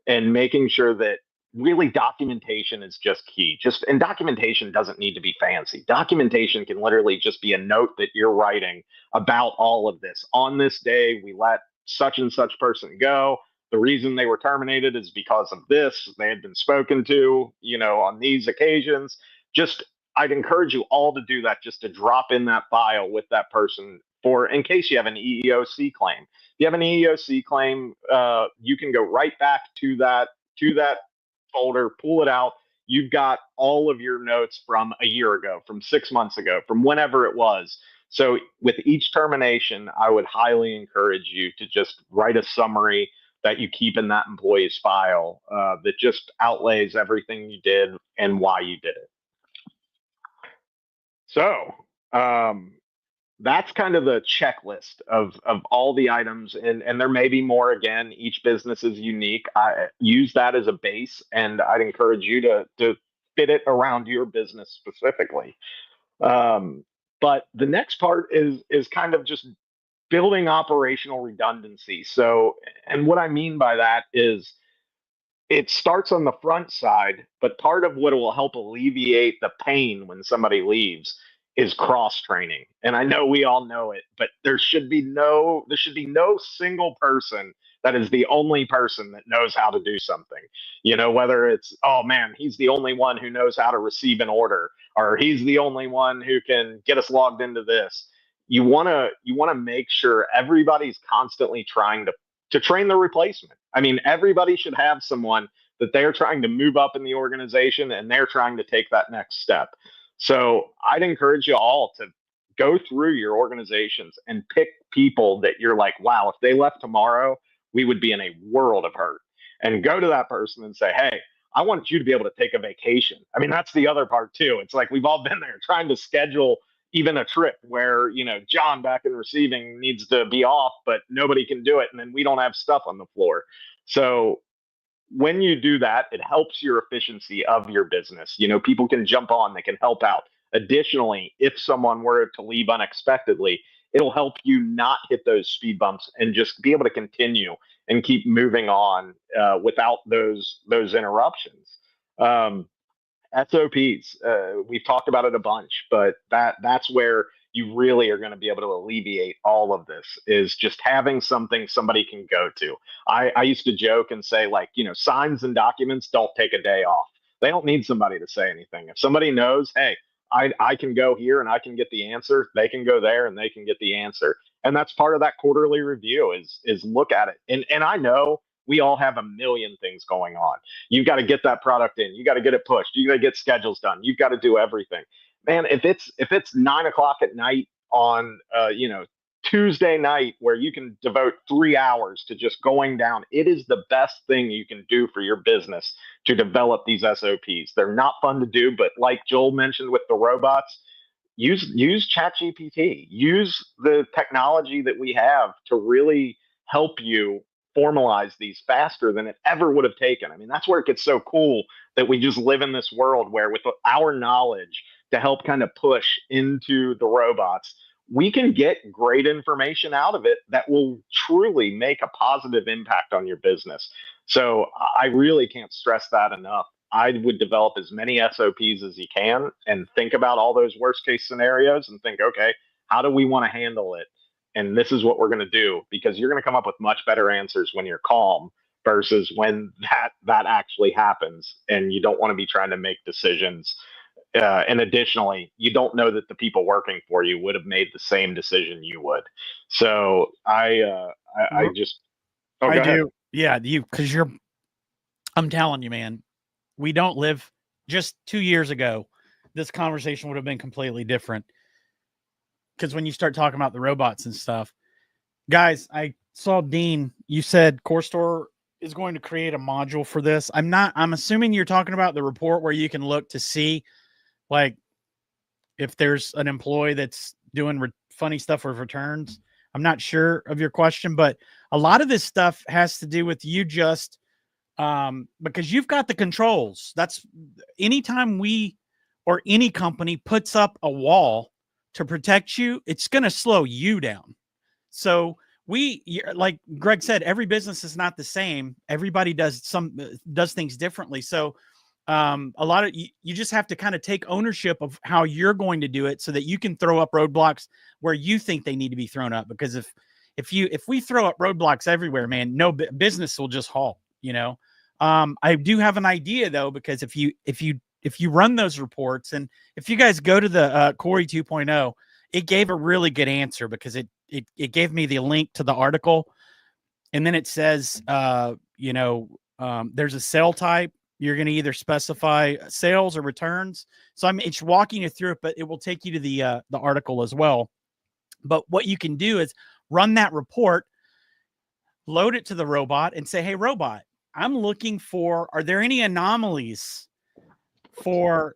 Speaker 3: and making sure that really documentation is just key. And documentation doesn't need to be fancy. Documentation can literally just be a note that you're writing about all of this. On this day, we let such and such person go. The reason they were terminated is because of this. They had been spoken to, on these occasions. Just I'd encourage you all to do that, just to drop in that file with that person for in case you have an EEOC claim. If you have an EEOC claim, you can go right back to that folder, pull it out. You've got all of your notes from a year ago, from 6 months ago, from whenever it was. So with each termination, I would highly encourage you to just write a summary that you keep in that employee's file that just outlays everything you did and why you did it. So that's kind of the checklist of all the items, and there may be more. Again, each business is unique. I use that as a base, and I'd encourage you to fit it around your business specifically. But the next part is kind of just building operational redundancy. So, and what I mean by that is it starts on the front side, but part of what will help alleviate the pain when somebody leaves is cross training. And I know we all know it, but there should be no single person that is the only person that knows how to do something. Whether it's, oh man, he's the only one who knows how to receive an order, or he's the only one who can get us logged into this. You want to make sure everybody's constantly trying to train the replacement. I mean, everybody should have someone that they're trying to move up in the organization and they're trying to take that next step. So I'd encourage you all to go through your organizations and pick people that you're like, wow, if they left tomorrow, we would be in a world of hurt. And go to that person and say, hey, I want you to be able to take a vacation. I mean, that's the other part too. It's like we've all been there trying to schedule even a trip where, John back in receiving needs to be off, but nobody can do it. And then we don't have stuff on the floor. So when you do that, it helps your efficiency of your business. People can jump on, they can help out. Additionally, if someone were to leave unexpectedly, it'll help you not hit those speed bumps and just be able to continue and keep moving on without those interruptions. SOPs, we've talked about it a bunch, but that's where you really are going to be able to alleviate all of this, is just having something somebody can go to. I used to joke and say, like, signs and documents don't take a day off. They don't need somebody to say anything. If somebody knows, hey, I can go here and I can get the answer, they can go there and they can get the answer. And that's part of that quarterly review is look at it. And I know we all have a million things going on. You've got to get that product in. You got to get it pushed. You got to get schedules done. You've got to do everything. Man, if it's 9 o'clock at night on Tuesday night where you can devote 3 hours to just going down, it is the best thing you can do for your business to develop these SOPs. They're not fun to do, but like Joel mentioned with the robots, use ChatGPT, use the technology that we have to really help you formalize these faster than it ever would have taken. I mean, that's where it gets so cool that we just live in this world where with our knowledge to help kind of push into the robots, we can get great information out of it that will truly make a positive impact on your business. So I really can't stress that enough. I would develop as many SOPs as you can and think about all those worst case scenarios and think, okay, how do we want to handle it? And this is what we're going to do, because you're going to come up with much better answers when you're calm versus when that actually happens and you don't want to be trying to make decisions. And additionally, you don't know that the people working for you would have made the same decision you would. So I just,
Speaker 2: I do. Ahead. Yeah, because I'm telling you, man, we don't live. Just 2 years ago, this conversation would have been completely different. Because when you start talking about the robots and stuff, guys, I saw Dean, you said CoreStore is going to create a module for this. I'm assuming you're talking about the report where you can look to see, like, if there's an employee that's doing funny stuff with returns. I'm not sure of your question, but a lot of this stuff has to do with you just because you've got the controls. That's anytime we or any company puts up a wall to protect you, it's going to slow you down. So like Greg said, every business is not the same. Everybody does things differently. So a lot of you just have to kind of take ownership of how you're going to do it so that you can throw up roadblocks where you think they need to be thrown up. Because if we throw up roadblocks everywhere, man, no business will just halt, I do have an idea though, because if you run those reports, and if you guys go to the Corey 2.0, it gave a really good answer, because it gave me the link to the article. And then it says, there's a sale type. You're going to either specify sales or returns. So it's walking you through it, but it will take you to the article as well. But what you can do is run that report, load it to the robot and say, hey, robot, I'm looking for, are there any anomalies for,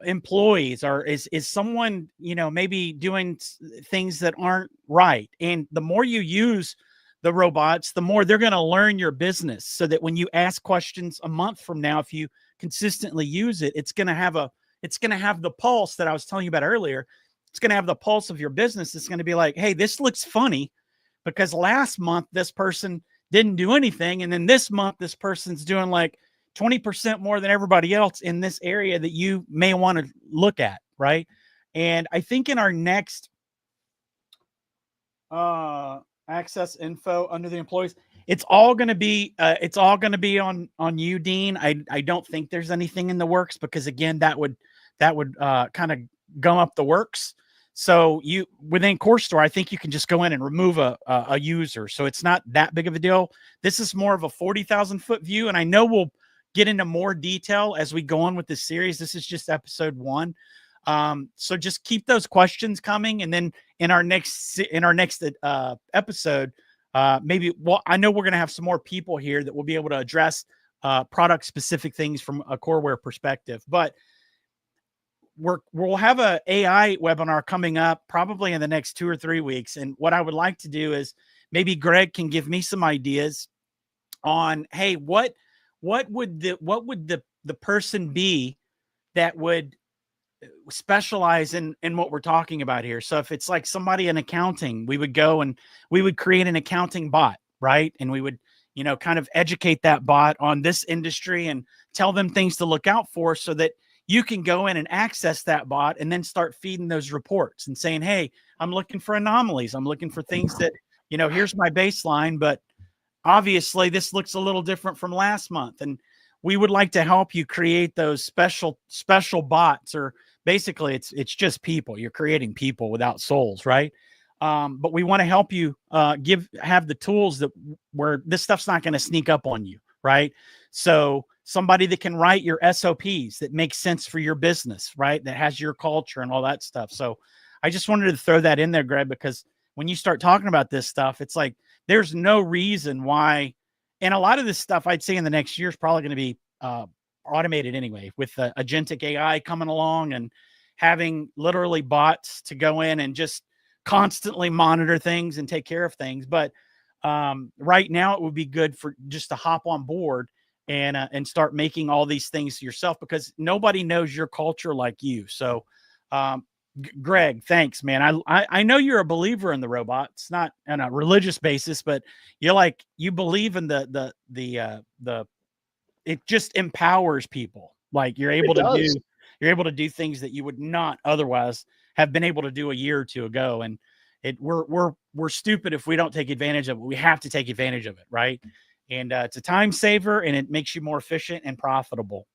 Speaker 2: employees, or is someone, maybe doing things that aren't right? And the more you use the robots, the more they're going to learn your business, so that when you ask questions a month from now, if you consistently use it, it's going to have the pulse that I was telling you about earlier. It's going to have the pulse of your business. It's going to be like, hey, this looks funny because last month this person didn't do anything. And then this month, this person's doing like 20% more than everybody else in this area that you may want to look at. Right. And I think in our next access info under the employees, it's all going to be on you, Dean. I don't think there's anything in the works, because again, that would kind of gum up the works. So you, within Course Store, I think you can just go in and remove a user. So it's not that big of a deal. This is more of a 40,000-foot view. And I know we'll get into more detail as we go on with this series. This is just episode 1. So just keep those questions coming. And then in our next episode, maybe, well, I know we're going to have some more people here that will be able to address product specific things from a Coreware perspective, but we'll have a AI webinar coming up probably in the next 2 or 3 weeks. And what I would like to do is maybe Greg can give me some ideas on, hey, what would the person be that would specialize in what we're talking about here. So if it's like somebody in accounting, we would go and we would create an accounting bot, right? And we would, kind of educate that bot on this industry and tell them things to look out for, so that you can go in and access that bot and then start feeding those reports and saying, hey, I'm looking for anomalies. I'm looking for things that, here's my baseline, but obviously this looks a little different from last month. And we would like to help you create those special bots, or basically it's just people. You're creating people without souls, right? But we want to help you have the tools that where this stuff's not going to sneak up on you, right? So somebody that can write your SOPs that makes sense for your business, right? That has your culture and all that stuff. So I just wanted to throw that in there, Greg, because when you start talking about this stuff, it's like there's no reason why. And a lot of this stuff I'd say in the next year is probably going to be automated anyway, with agentic AI coming along and having literally bots to go in and just constantly monitor things and take care of things. But right now it would be good for just to hop on board and start making all these things yourself, because nobody knows your culture like you. So Greg, thanks, man. I know you're a believer in the robots, not on a religious basis, but you believe in the it just empowers people. Like you're able to do things that you would not otherwise have been able to do a year or two ago. And we're stupid if we don't take advantage of it. We have to take advantage of it, right? And it's a time saver, and it makes you more efficient and profitable.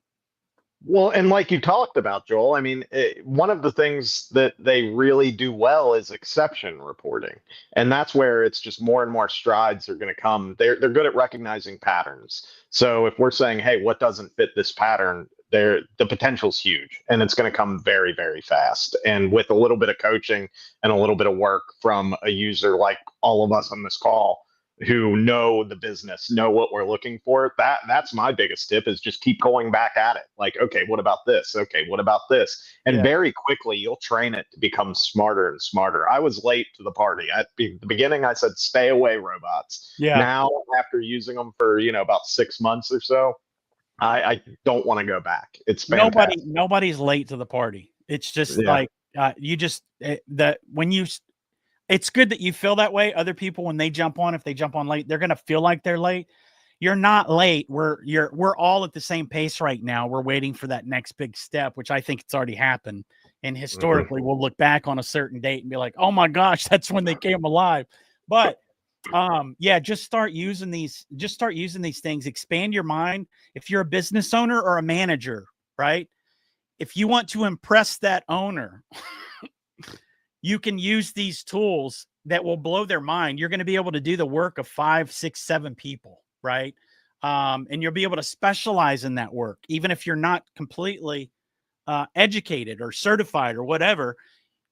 Speaker 3: Well, and like you talked about, Joel, I mean, one of the things that they really do well is exception reporting. And that's where it's just more and more strides are going to come. They're good at recognizing patterns. So if we're saying, hey, what doesn't fit this pattern, the potential's huge, and it's going to come very, very fast. And with a little bit of coaching and a little bit of work from a user like all of us on this call, who know the business, know what we're looking for. That's my biggest tip, is just keep going back at it. Like, okay, what about this? Okay, what about this? And very quickly you'll train it to become smarter and smarter. I was late to the party. At the beginning, I said, stay away, robots.
Speaker 2: Yeah.
Speaker 3: Now, after using them for, about 6 months or so, I don't want to go back. It's fantastic.
Speaker 2: Nobody's late to the party. It's just like it's good that you feel that way. Other people, when they jump on, if they jump on late, they're going to feel like they're late. You're not late. We're all at the same pace right now. We're waiting for that next big step, which I think it's already happened. And historically, we'll look back on a certain date and be like, oh my gosh, that's when they came alive. But just start using these things. Expand your mind. If you're a business owner or a manager, right? If you want to impress that owner, you can use these tools that will blow their mind. You're going to be able to do the work of 5, 6, 7 people, right? And you'll be able to specialize in that work, even if you're not completely educated or certified or whatever.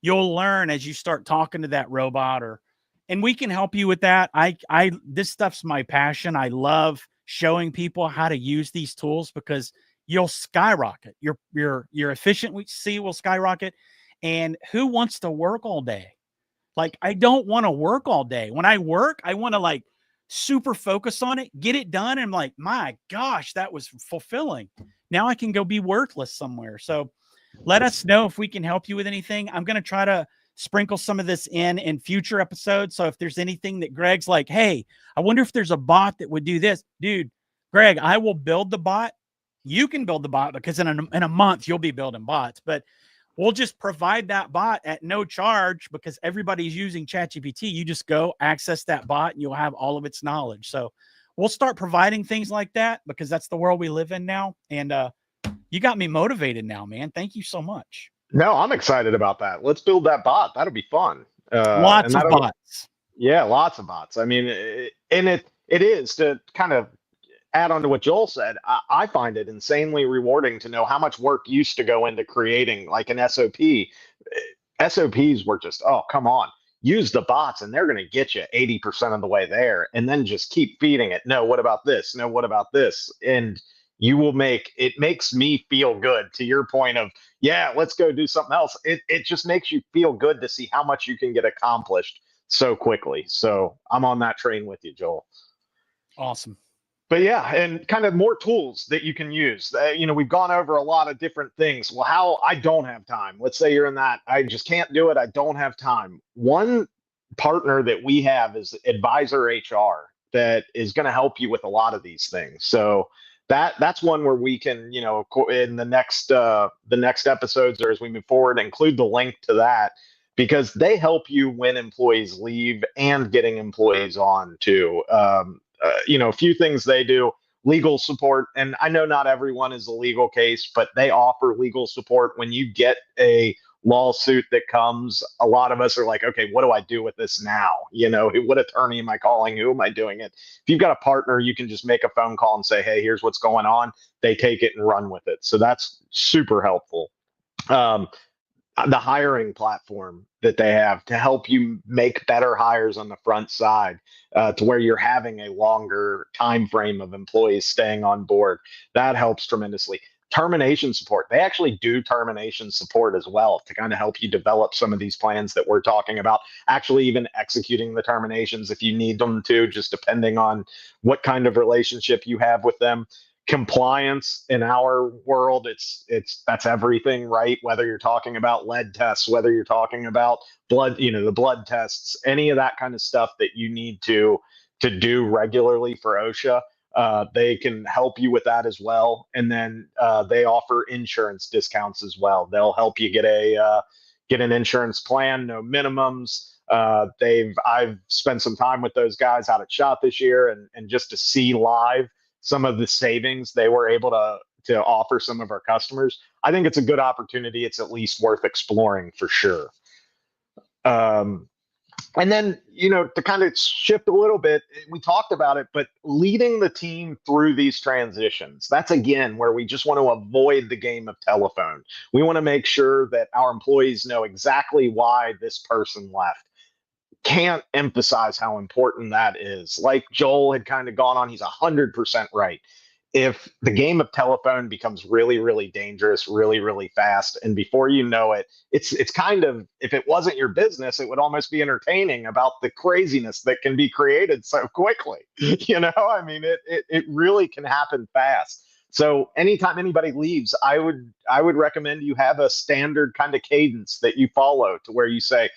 Speaker 2: You'll learn as you start talking to that robot, and we can help you with that. This stuff's my passion. I love showing people how to use these tools, because you'll skyrocket. Your efficiency will skyrocket. And who wants to work all day? Like, I don't want to work all day. When I work, I want to like super focus on it, get it done. And I'm like, my gosh, that was fulfilling. Now I can go be worthless somewhere. So let us know if we can help you with anything. I'm going to try to sprinkle some of this in future episodes. So if there's anything that Greg's like, hey, I wonder if there's a bot that would do this, dude, Greg, I will build the bot. You can build the bot, because in a month you'll be building bots. But We'll just provide that bot at no charge because everybody's using ChatGPT. You just go access that bot and you'll have all of its knowledge. So we'll start providing things like that because that's the world we live in now. And you got me motivated now, man. Thank you so much.
Speaker 3: No, I'm excited about that. Let's build that bot. That'll be fun. And
Speaker 2: Lots of
Speaker 3: that'll,
Speaker 2: bots.
Speaker 3: yeah, lots of bots. I mean, and it is to kind of add on to what Joel said. I find it insanely rewarding to know how much work used to go into creating like an SOP. SOPs were just, oh, come on, use the bots and they're going to get you 80% of the way there. And then just keep feeding it. No, what about this? No, what about this? And you will make it makes me feel good to your point of, yeah, let's go do something else. It just makes you feel good to see how much you can get accomplished so quickly. So I'm on that train with you, Joel.
Speaker 2: Awesome.
Speaker 3: But yeah, and kind of more tools that you can use. We've gone over a lot of different things. Well, how I don't have time. Let's say you're in that. I just can't do it. I don't have time. One partner that we have is Advisor HR that is going to help you with a lot of these things. So that's one where we can, in the next episodes or as we move forward, include the link to that because they help you when employees leave and getting employees on too. A few things they do: legal support. And I know not everyone is a legal case, but they offer legal support when you get a lawsuit that comes. A lot of us are like, okay, what do I do with this now? What attorney am I calling? Who am I doing it? If you've got a partner, you can just make a phone call and say, hey, here's what's going on. They take it and run with it. So that's super helpful. The hiring platform that they have to help you make better hires on the front side, to where you're having a longer time frame of employees staying on board. That helps tremendously. Termination support. They actually do termination support as well to kind of help you develop some of these plans that we're talking about, actually even executing the terminations if you need them to, just depending on what kind of relationship you have with them. Compliance in our world, that's everything, right? Whether you're talking about lead tests, whether you're talking about blood, the blood tests, any of that kind of stuff that you need to do regularly for OSHA, they can help you with that as well. And then they offer insurance discounts as well. They'll help you get an insurance plan, no minimums. I've spent some time with those guys out at SHOT this year, and just to see live some of the savings they were able to offer some of our customers, I think it's a good opportunity. It's at least worth exploring for sure. And then, to kind of shift a little bit, we talked about it, but leading the team through these transitions, that's again where we just want to avoid the game of telephone. We want to make sure that our employees know exactly why this person left. Can't emphasize how important that is. Like Joel had kind of gone on, he's 100% right. If the game of telephone becomes really, really dangerous, really, really fast, and before you know it, it's kind of, if it wasn't your business, it would almost be entertaining about the craziness that can be created so quickly. I mean, it really can happen fast. So anytime anybody leaves, I would recommend you have a standard kind of cadence that you follow, to where you say,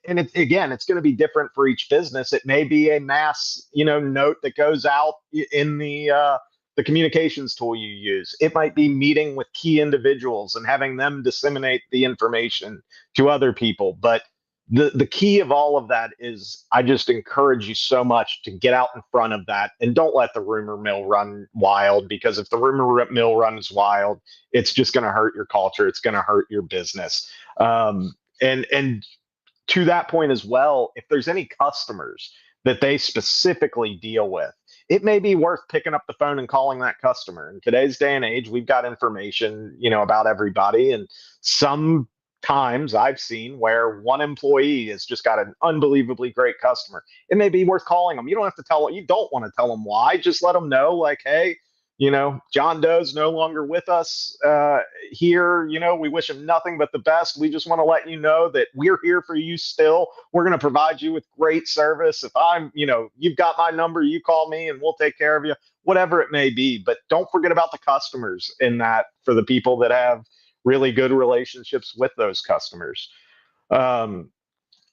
Speaker 3: and it's going to be different for each business. It may be a mass, note that goes out in the communications tool you use. It might be meeting with key individuals and having them disseminate the information to other people. But the key of all of that is, I just encourage you so much to get out in front of that and don't let the rumor mill run wild, because if the rumor mill runs wild, it's just going to hurt your culture. It's going to hurt your business. And to that point as well, if there's any customers that they specifically deal with, it may be worth picking up the phone and calling that customer. In today's day and age, we've got information, about everybody. And sometimes I've seen where one employee has just got an unbelievably great customer. It may be worth calling them. You don't have to you don't want to tell them why. Just let them know, like, hey, John Doe's no longer with us here. We wish him nothing but the best. We just want to let you know that we're here for you still. We're going to provide you with great service. If you've got my number, you call me and we'll take care of you, whatever it may be. But don't forget about the customers in that, for the people that have really good relationships with those customers.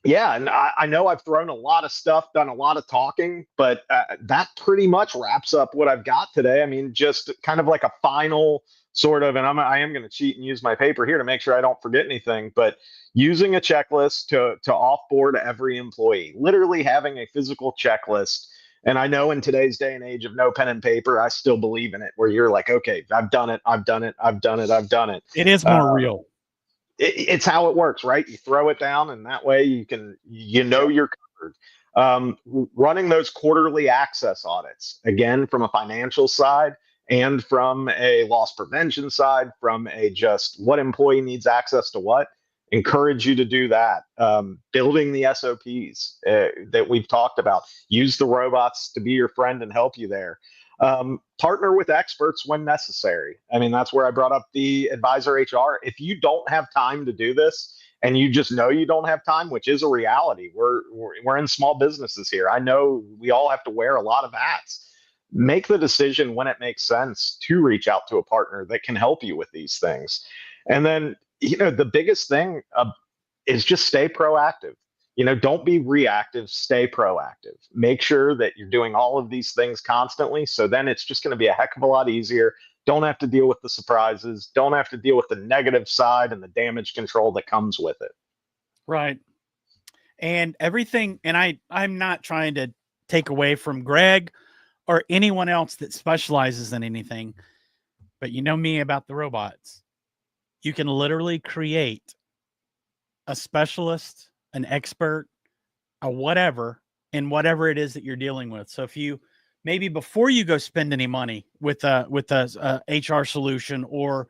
Speaker 3: Yeah, and I know I've thrown a lot of stuff, done a lot of talking, but that pretty much wraps up what I've got today. I mean, just kind of like a final sort of, and I am going to cheat and use my paper here to make sure I don't forget anything, but using a checklist to offboard every employee, literally having a physical checklist. And I know in today's day and age of no pen and paper, I still believe in it, where you're like, okay, I've done it, I've done it, I've done it, I've done it.
Speaker 2: It is more real.
Speaker 3: It's how it works, right? You throw it down, and that way you're covered. Running those quarterly access audits, again, from a financial side and from a loss prevention side, from a just what employee needs access to what, encourage you to do that. Building the SOPs that we've talked about, use the robots to be your friend and help you there. Partner with experts when necessary. I mean, that's where I brought up the advisor HR. If you don't have time to do this, and you just know you don't have time, which is a reality. We're in small businesses here. I know we all have to wear a lot of hats. Make the decision when it makes sense to reach out to a partner that can help you with these things. And then, the biggest thing is just stay proactive. Don't be reactive, stay proactive. Make sure that you're doing all of these things constantly. So then it's just going to be a heck of a lot easier. Don't have to deal with the surprises. Don't have to deal with the negative side and the damage control that comes with it.
Speaker 2: Right. And everything, and I'm not trying to take away from Greg or anyone else that specializes in anything, but you know me about the robots. You can literally create a specialist, an expert, a whatever, in whatever it is that you're dealing with. So if you maybe before you go spend any money with a HR solution or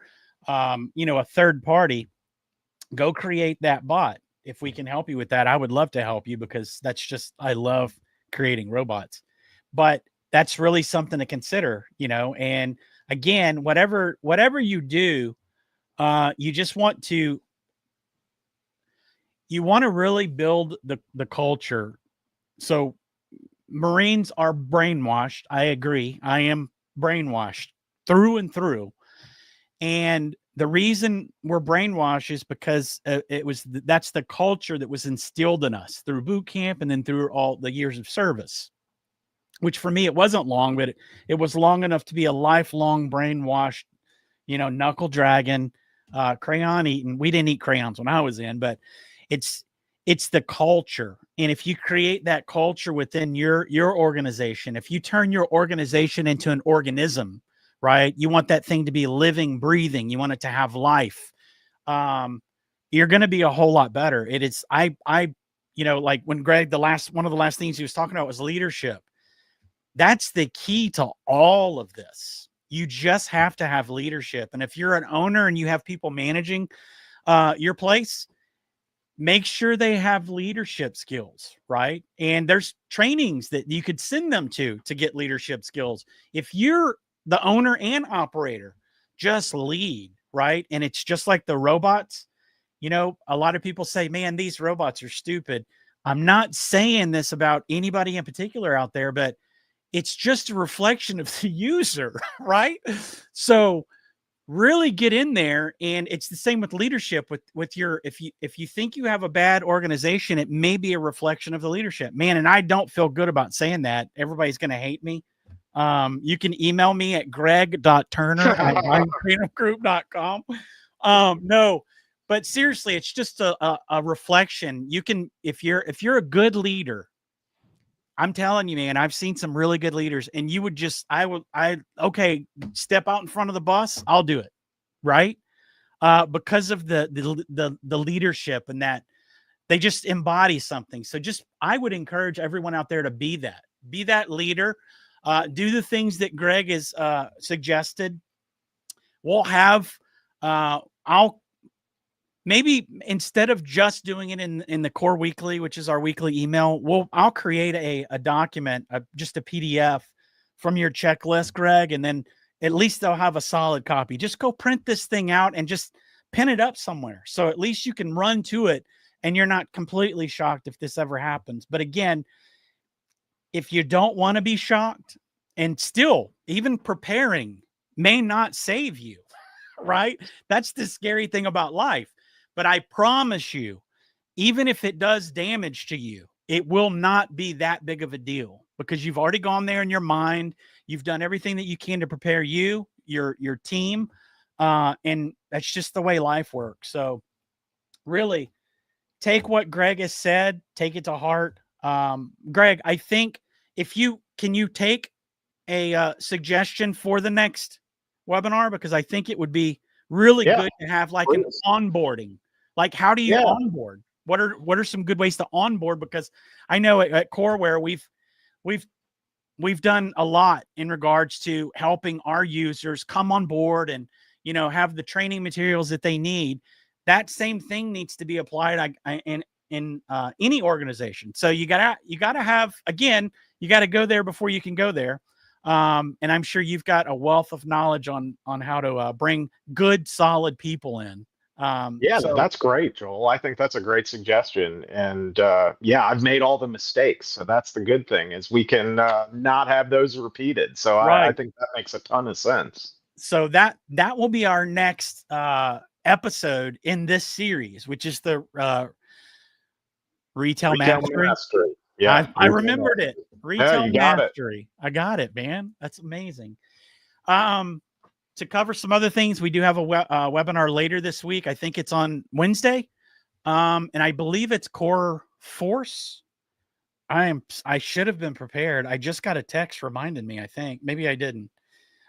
Speaker 2: a third party, go create that bot. If we can help you with that, I would love to help you, because I love creating robots. But that's really something to consider, and again, whatever you do, you just want to really build the culture. So Marines are brainwashed. I agree. I am brainwashed through and through. And the reason we're brainwashed is because that's the culture that was instilled in us through boot camp and then through all the years of service, which for me, it wasn't long, but it was long enough to be a lifelong brainwashed, knuckle dragon, crayon eating. We didn't eat crayons when I was in, but it's the culture. And if you create that culture within your organization, if you turn your organization into an organism, right? You want that thing to be living, breathing. You want it to have life. You're going to be a whole lot better. It is, like when Greg, one of the last things he was talking about was leadership. That's the key to all of this. You just have to have leadership. And if you're an owner and you have people managing your place, make sure they have leadership skills, right? And there's trainings that you could send them to get leadership skills. If you're the owner and operator, just lead, right? And it's just like the robots. A lot of people say, man, these robots are stupid. I'm not saying this about anybody in particular out there, but it's just a reflection of the user, right? So really get in there. And it's the same with leadership with your, if you think you have a bad organization, it may be a reflection of the leadership, man. And I don't feel good about saying that. Everybody's going to hate me. You can email me at greg.turner@mindfreedomgroup.com. No, but seriously, it's just a reflection. You can, if you're a good leader, I'm telling you, man, I've seen some really good leaders, and you would just, okay, step out in front of the bus. I'll do it. Right. Because of the leadership, and that they just embody something. So I would encourage everyone out there to be that leader, do the things that Greg has suggested. We'll have, maybe instead of just doing it in the core weekly, which is our weekly email, I'll create a document, just a PDF from your checklist, Greg. And then at least they'll have a solid copy. Just go print this thing out and just pin it up somewhere. So at least you can run to it and you're not completely shocked if this ever happens. But again, if you don't want to be shocked, and still even preparing may not save you, right? That's the scary thing about life. But I promise you, even if it does damage to you, it will not be that big of a deal, because you've already gone there in your mind. You've done everything that you can to prepare you, your team, And that's just the way life works. So really take what Greg has said, take it to heart. Greg, I think can you take a suggestion for the next webinar? Because I think it would be really
Speaker 3: Yeah,
Speaker 2: good to have like an
Speaker 3: please.
Speaker 2: onboarding. Like, how do you
Speaker 3: Yeah.
Speaker 2: onboard? What are some good ways to onboard? Because I know at Coreware we've we've done a lot in regards to helping our users come on board and have the training materials that they need. That same thing needs to be applied in any organization. So you gotta have, again, you got to go there before you can go there. And I'm sure you've got a wealth of knowledge on how to bring good, solid people in.
Speaker 3: Yeah, no,
Speaker 2: So
Speaker 3: that's great, Joel. I think that's a great suggestion. And yeah, I've made all the mistakes. So that's the good thing is we can not have those repeated. So I
Speaker 2: right.
Speaker 3: think that makes a ton of sense.
Speaker 2: So that will be our next episode in this series, which is the retail
Speaker 3: Retail
Speaker 2: mastery.
Speaker 3: mastery. Yeah,
Speaker 2: I
Speaker 3: retail
Speaker 2: remembered
Speaker 3: mastery.
Speaker 2: it.
Speaker 3: Yeah,
Speaker 2: Retail
Speaker 3: you got it.
Speaker 2: mastery. I got it, man. That's amazing. Um, to cover some other things, we do have a webinar later this week. I think it's on Wednesday. And I believe it's Core Force. I should have been prepared. I just got a text reminding me, I think. Maybe I didn't.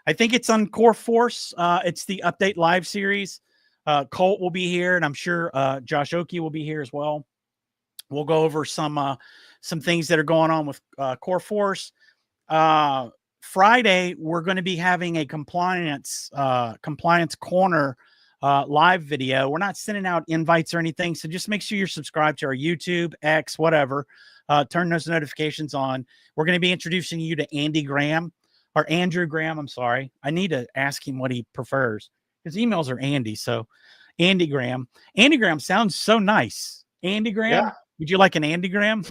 Speaker 2: I think it's on Core Force. It's the Update Live series. Colt will be here, and I'm sure Josh Oakey will be here as well. We'll go over some things that are going on with Core Force. Friday, we're going to be having a compliance corner live video. We're not sending out invites or anything, so just make sure you're subscribed to our YouTube, X, whatever. Turn those notifications on. We're going to be introducing you to Andrew Graham. I'm sorry. I need to ask him what he prefers. His emails are Andy, so Andy Graham. Andy Graham sounds so nice. Andy Graham,
Speaker 3: Yeah,
Speaker 2: would you like an Andy Graham?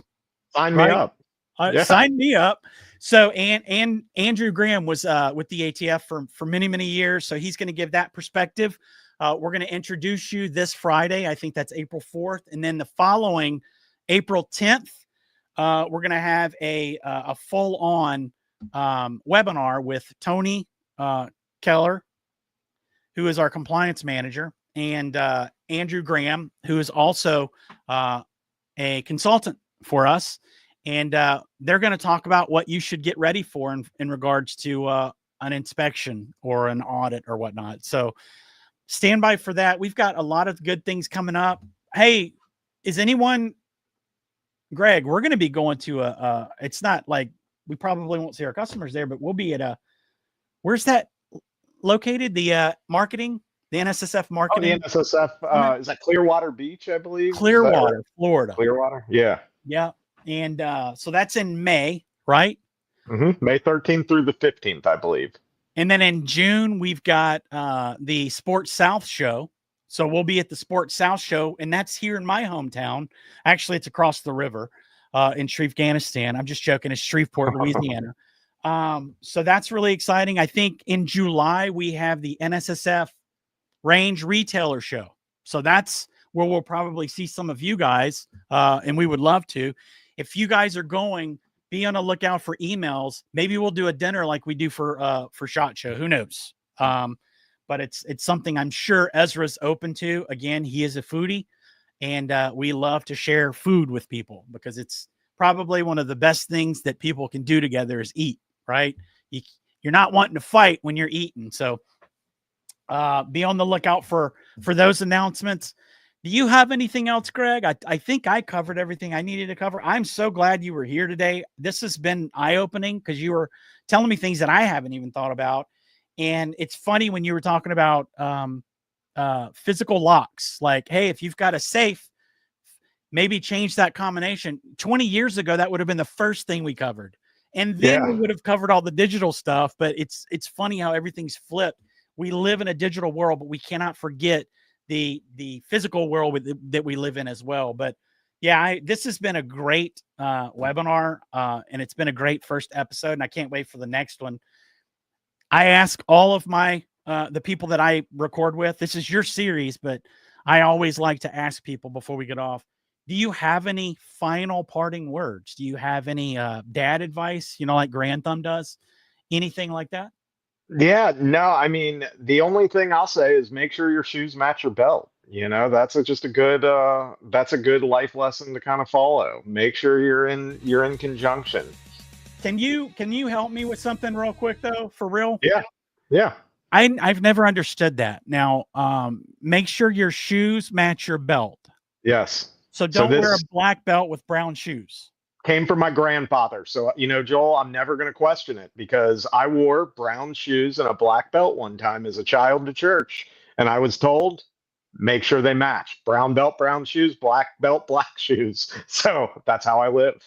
Speaker 3: sign me
Speaker 2: Right?
Speaker 3: up. Yeah.
Speaker 2: Sign me up. So, and Andrew Graham was with the ATF for many, many years. So he's going to give that perspective. We're going to introduce you this Friday. I think that's April 4th. And then the following April 10th, we're going to have a full on webinar with Tony Keller, who is our compliance manager, and Andrew Graham, who is also a consultant for us. And they're going to talk about what you should get ready for in regards to an inspection or an audit or whatnot. So stand by for that. We've got a lot of good things coming up. Hey, is anyone, Greg, we're going to be going to it's not like we probably won't see our customers there, but we'll be at where's that located? The marketing, the NSSF
Speaker 3: Oh,
Speaker 2: marketing.
Speaker 3: the NSSF, is that Clearwater Beach, I believe?
Speaker 2: Clearwater,
Speaker 3: Right?
Speaker 2: Florida.
Speaker 3: Clearwater? Yeah.
Speaker 2: Yeah. And so that's in May, right?
Speaker 3: May 13th through the 15th, I believe.
Speaker 2: And then in June, we've got the Sports South show. So we'll be at the Sports South show, and that's here in my hometown. Actually, it's across the river in Shreve-Ganistan. I'm just joking. It's Shreveport, Louisiana. So that's really exciting. I think in July, we have the NSSF Range Retailer Show. So that's where we'll probably see some of you guys, and we would love to. If you guys are going, be on a lookout for emails. Maybe we'll do a dinner like we do for SHOT Show. Who knows? But it's something I'm sure Ezra's open to. Again, he is a foodie, and we love to share food with people because it's probably one of the best things that people can do together is eat, right? You're not wanting to fight when you're eating. So be on the lookout for those announcements. Do you have anything else, Greg? I think I covered everything I needed to cover. I'm so glad you were here today. This has been eye-opening because you were telling me things that I haven't even thought about. And it's funny when you were talking about physical locks, like, hey, if you've got a safe, maybe change that combination. 20 years ago, that would have been the first thing we covered. And then we would have covered all the digital stuff. But it's funny how everything's flipped. We live in a digital world, but we cannot forget the physical world that we live in as well. But yeah, this has been a great webinar, and it's been a great first episode, and I can't wait for the next one. I ask all of my the people that I record with, this is your series, but I always like to ask people before we get off, do you have any final parting words? Do you have any dad advice, like Grand Thumb does? Anything like that?
Speaker 3: Yeah, no, I mean, the only thing I'll say is make sure your shoes match your belt. You know, just a good that's a good life lesson to kind of follow. Make sure you're in conjunction.
Speaker 2: Can you help me with something real quick though, for real?
Speaker 3: Yeah. Yeah.
Speaker 2: I've never understood that. Now, make sure your shoes match your belt.
Speaker 3: Yes.
Speaker 2: So
Speaker 3: So
Speaker 2: don't wear a
Speaker 3: this
Speaker 2: black belt with brown shoes.
Speaker 3: came from my grandfather. So, Joel, I'm never going to question it because I wore brown shoes and a black belt one time as a child to church. And I was told, make sure they match brown belt, brown shoes, black belt, black shoes. So that's how I live.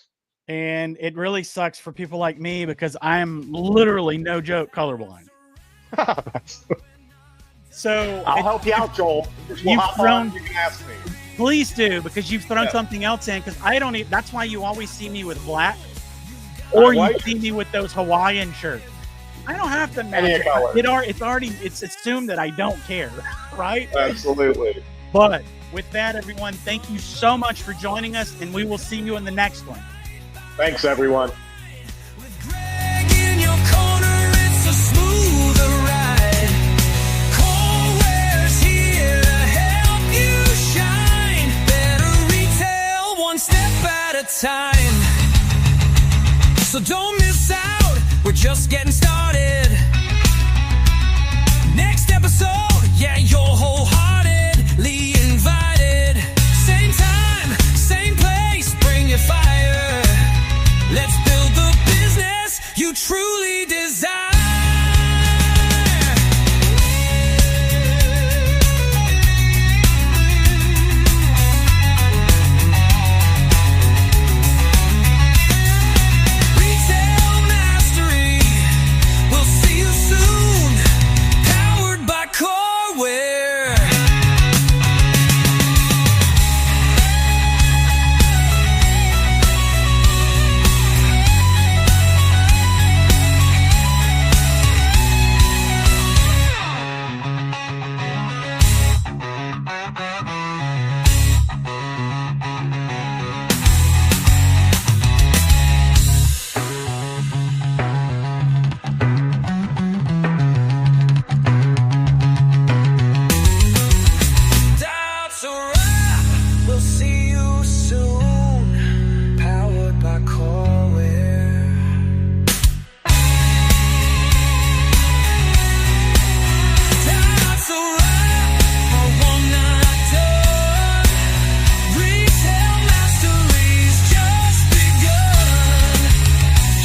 Speaker 2: And it really sucks for people like me because I am literally, no joke, colorblind. So
Speaker 3: I'll help you out, Joel.
Speaker 2: You've thrown,
Speaker 3: you can ask me.
Speaker 2: please do, because you've thrown something else in. Because I don't even, that's why you always see me with black, or you see me with those Hawaiian shirts. I don't have to match it. It's assumed that I don't care, right?
Speaker 3: Absolutely.
Speaker 2: But with that, everyone, thank you so much for joining us, and we will see you in the next one.
Speaker 3: Thanks, everyone.
Speaker 1: With Greg in your corner, it's a smoother ride. Coreware's here to help you shine. Better retail, one step at a time. So don't miss out, we're just getting started. Next episode, yeah, you're wholeheartedly invited. Same time, same place, bring your fire. Let's build the business you truly desire. Retail Mastery, we'll see you soon. Powered by Coreware. That's a wrap. We'll see you soon. Powered by Coreware. That's a wrap. A one night done. Retail Mastery's just begun.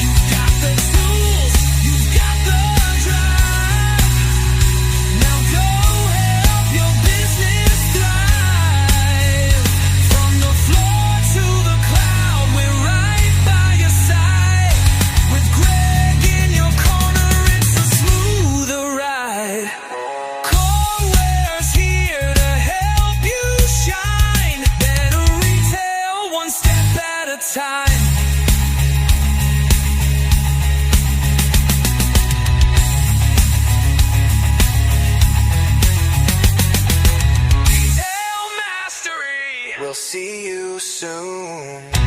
Speaker 1: You've got the tools, you've got the drive. Now go help your business thrive. From the floor to the cloud, we're right by your side. With Greg in your corner, it's a smoother ride. Coreware's here to help you shine. Better retail, one step at a time. Retail Mastery. We'll see you soon.